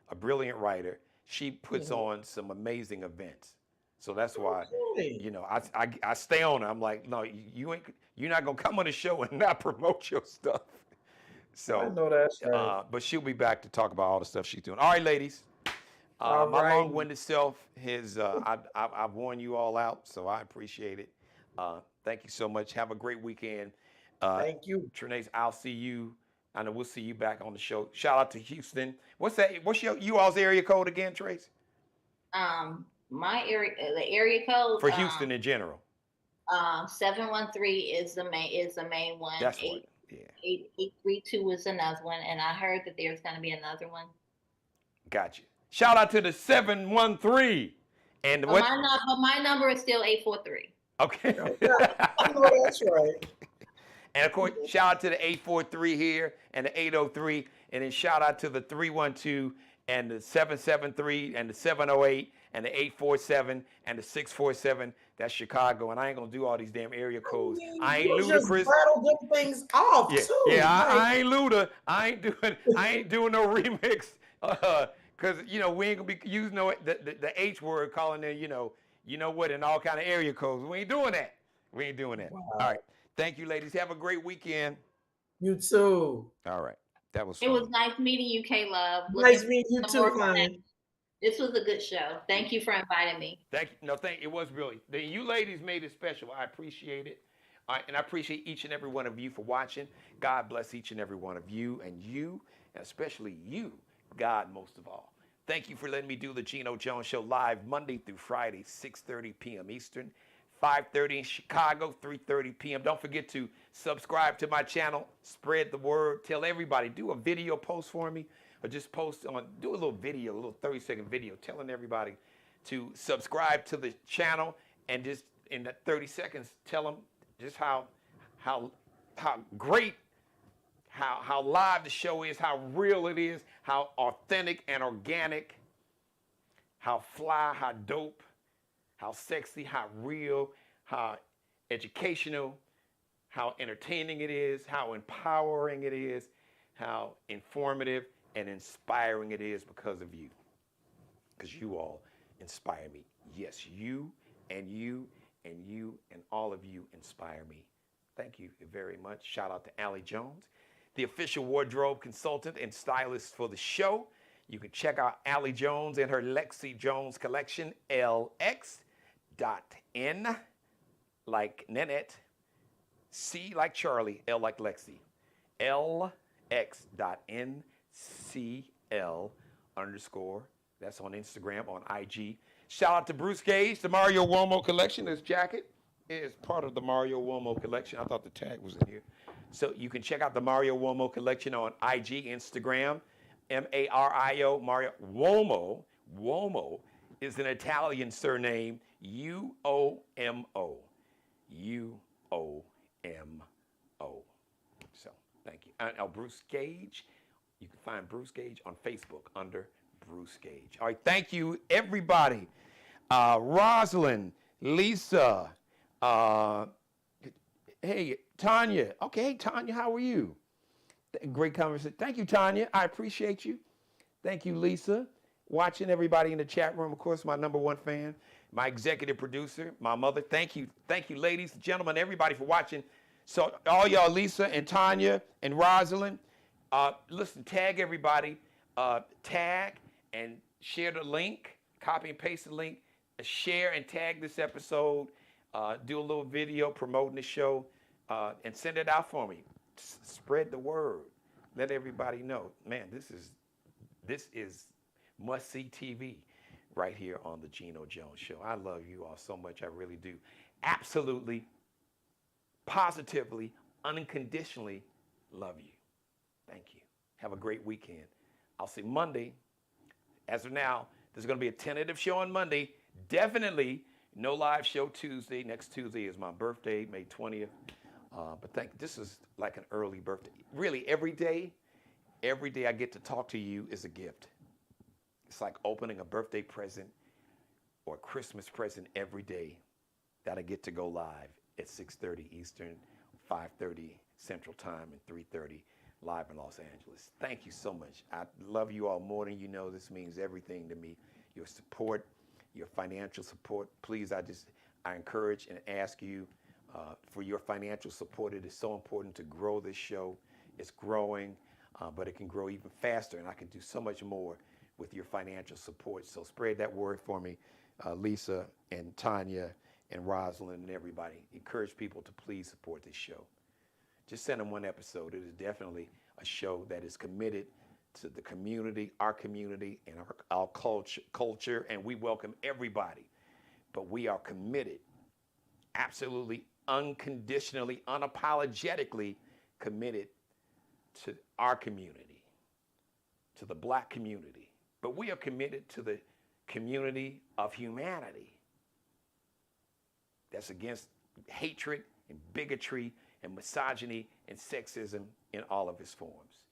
Speaker 2: a brilliant writer, she puts on some amazing events. So that's why, I stay on her. I'm like, no, you're not gonna come on the show and not promote your stuff. So
Speaker 3: I know that's right.
Speaker 2: But she'll be back to talk about all the stuff she's doing. All right, ladies. My long-winded self has I've worn you all out, so I appreciate it. Thank you so much. Have a great weekend.
Speaker 3: Thank you,
Speaker 2: Trinace. I'll see you. I know we'll see you back on the show. Shout out to Houston. What's you all's area code again, Trace?
Speaker 4: My area, the area code
Speaker 2: for Houston in general.
Speaker 4: 713 is the main one.
Speaker 2: That's what. Yeah.
Speaker 4: 832 is another one, and I heard that there's going to be another one.
Speaker 2: Gotcha. Shout out to the 713. And
Speaker 4: but my number is still 843.
Speaker 2: Okay.
Speaker 3: I know that's right.
Speaker 2: And of course, shout out to the 843 here and the 803, and then shout out to the 312 and the 773 and the 708 and the 847 and the 647. That's Chicago, and I ain't gonna do all these damn area codes. I ain't Ludacris.
Speaker 3: Rattle them things off too.
Speaker 2: Yeah, I ain't Luda. I ain't doing no remix. Cause we ain't gonna be using the H word, calling it you know what, in all kind of area codes. We ain't doing that. Wow. All right. Thank you, ladies. Have a great weekend.
Speaker 3: You too.
Speaker 2: All right. That was
Speaker 4: fun. It was nice meeting you, K-Love.
Speaker 3: Nice meeting you too, honey.
Speaker 4: This was a good show. Thank you for inviting me.
Speaker 2: Thank you. No, it was really. You ladies made it special. I appreciate it. And I appreciate each and every one of you for watching. God bless each and every one of you, and especially you, God most of all. Thank you for letting me do the Geno Jones Show live Monday through Friday, 6:30 p.m. Eastern, 5:30 in Chicago, 3:30 p.m. Don't forget to subscribe to my channel, spread the word, tell everybody, do a video post for me, or just do a little video, a little 30-second video telling everybody to subscribe to the channel, and just in that 30 seconds, tell them just how great, how live the show is, how real it is, how authentic and organic, how fly, how dope, how sexy, how real, how educational, how entertaining it is, how empowering it is, how informative and inspiring it is because of you. Because you all inspire me. Yes, you and you and you and all of you inspire me. Thank you very much. Shout out to Allie Jones, the official wardrobe consultant and stylist for the show. You can check out Allie Jones and her Lexi Jones collection, LX.N like Nanette, C like Charlie, L like Lexi. LX.NCL _ That's on Instagram, on IG. Shout out to Bruce Gage, the Mario Cuomo collection. This jacket is part of the Mario Cuomo collection. I thought the tag was in here. So you can check out the Mario Cuomo collection on IG, Instagram, Mario, Mario Cuomo. Cuomo is an Italian surname, Uomo. Uomo. So thank you. And Bruce Gage, you can find Bruce Gage on Facebook under Bruce Gage. All right, thank you, everybody. Rosalind, Lisa, hey, Tanya. Okay, hey, Tanya, how are you? Great conversation. Thank you, Tanya. I appreciate you. Thank you, Lisa. Watching everybody in the chat room, of course, my #1 fan, my executive producer, my mother. Thank you, ladies and gentlemen, everybody for watching. So all y'all, Lisa and Tanya and Rosalind, listen, tag everybody, tag and share the link, copy and paste the link, share and tag this episode, do a little video promoting the show, and send it out for me. Spread the word. Let everybody know. Man, this is must-see TV right here on the Geno Jones Show. I love you all so much. I really do. Absolutely, positively, unconditionally love you. Thank you. Have a great weekend. I'll see Monday. As of now, there's going to be a tentative show on Monday. Definitely no live show Tuesday. Next Tuesday is my birthday, May 20th. But this is like an early birthday. Really, every day I get to talk to you is a gift. It's like opening a birthday present or a Christmas present every day that I get to go live at 6:30 Eastern, 5:30 Central Time, and 3:30 live in Los Angeles. Thank you so much. I love you all more than you know. This means everything to me. Your support, your financial support. Please, I encourage and ask you for your financial support. It is so important to grow this show. It's growing, but it can grow even faster, and I can do so much more with your financial support. So spread that word for me, Lisa and Tanya and Rosalind and everybody. Encourage people to please support this show. Just send them one episode. It is definitely a show that is committed to the community, and our culture, and we welcome everybody. But we are committed, absolutely, unconditionally, unapologetically committed to our community, to the Black community. But we are committed to the community of humanity that's against hatred and bigotry and misogyny and sexism in all of its forms.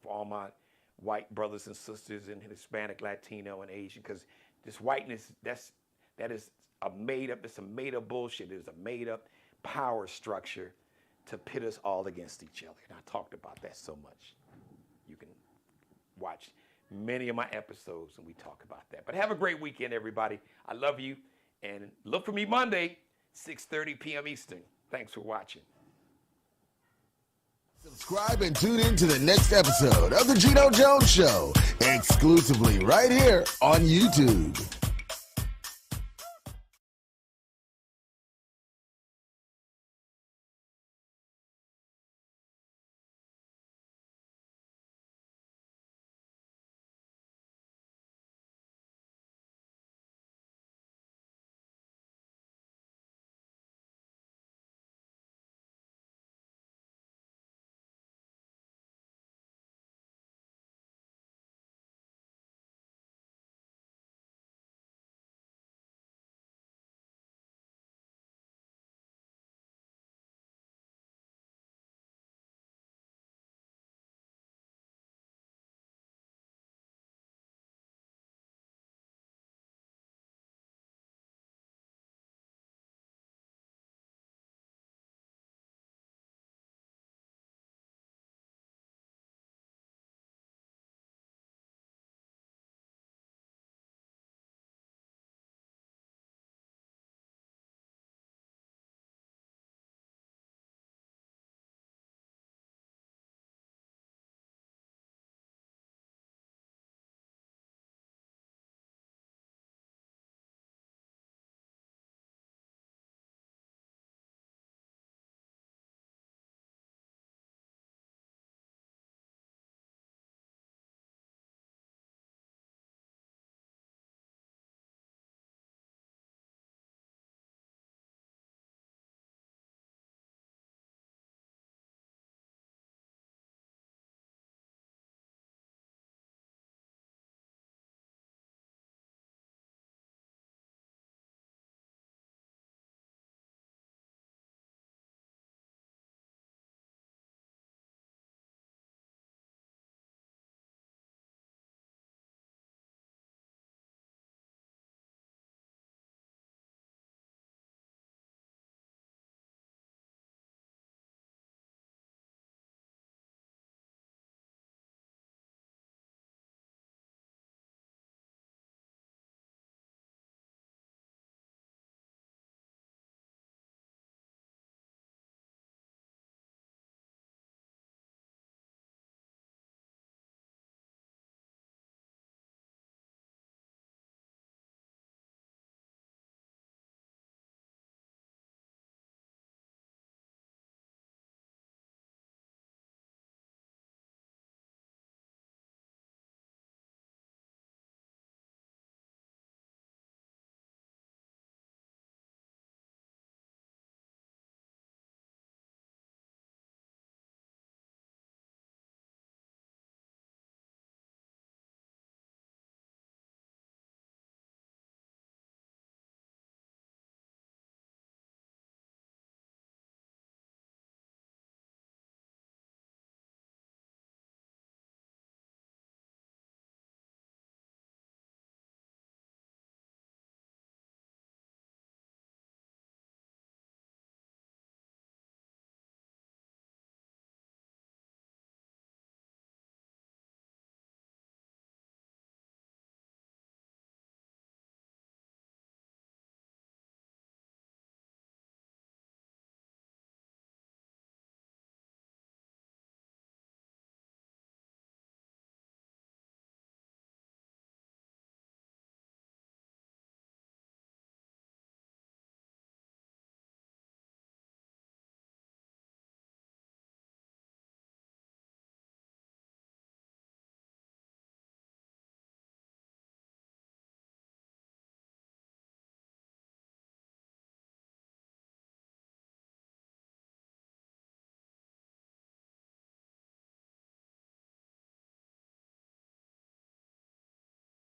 Speaker 2: For all my white brothers and sisters and Hispanic, Latino, and Asian, because this whiteness, that is a made-up bullshit. It is a made-up power structure to pit us all against each other. And I talked about that so much. You can watch many of my episodes and we talk about that. But have a great weekend, everybody. I love you. And look for me Monday, 6:30 p.m. Eastern. Thanks for watching.
Speaker 1: Subscribe and tune in to the next episode of The Geno Jones Show, exclusively right here on YouTube.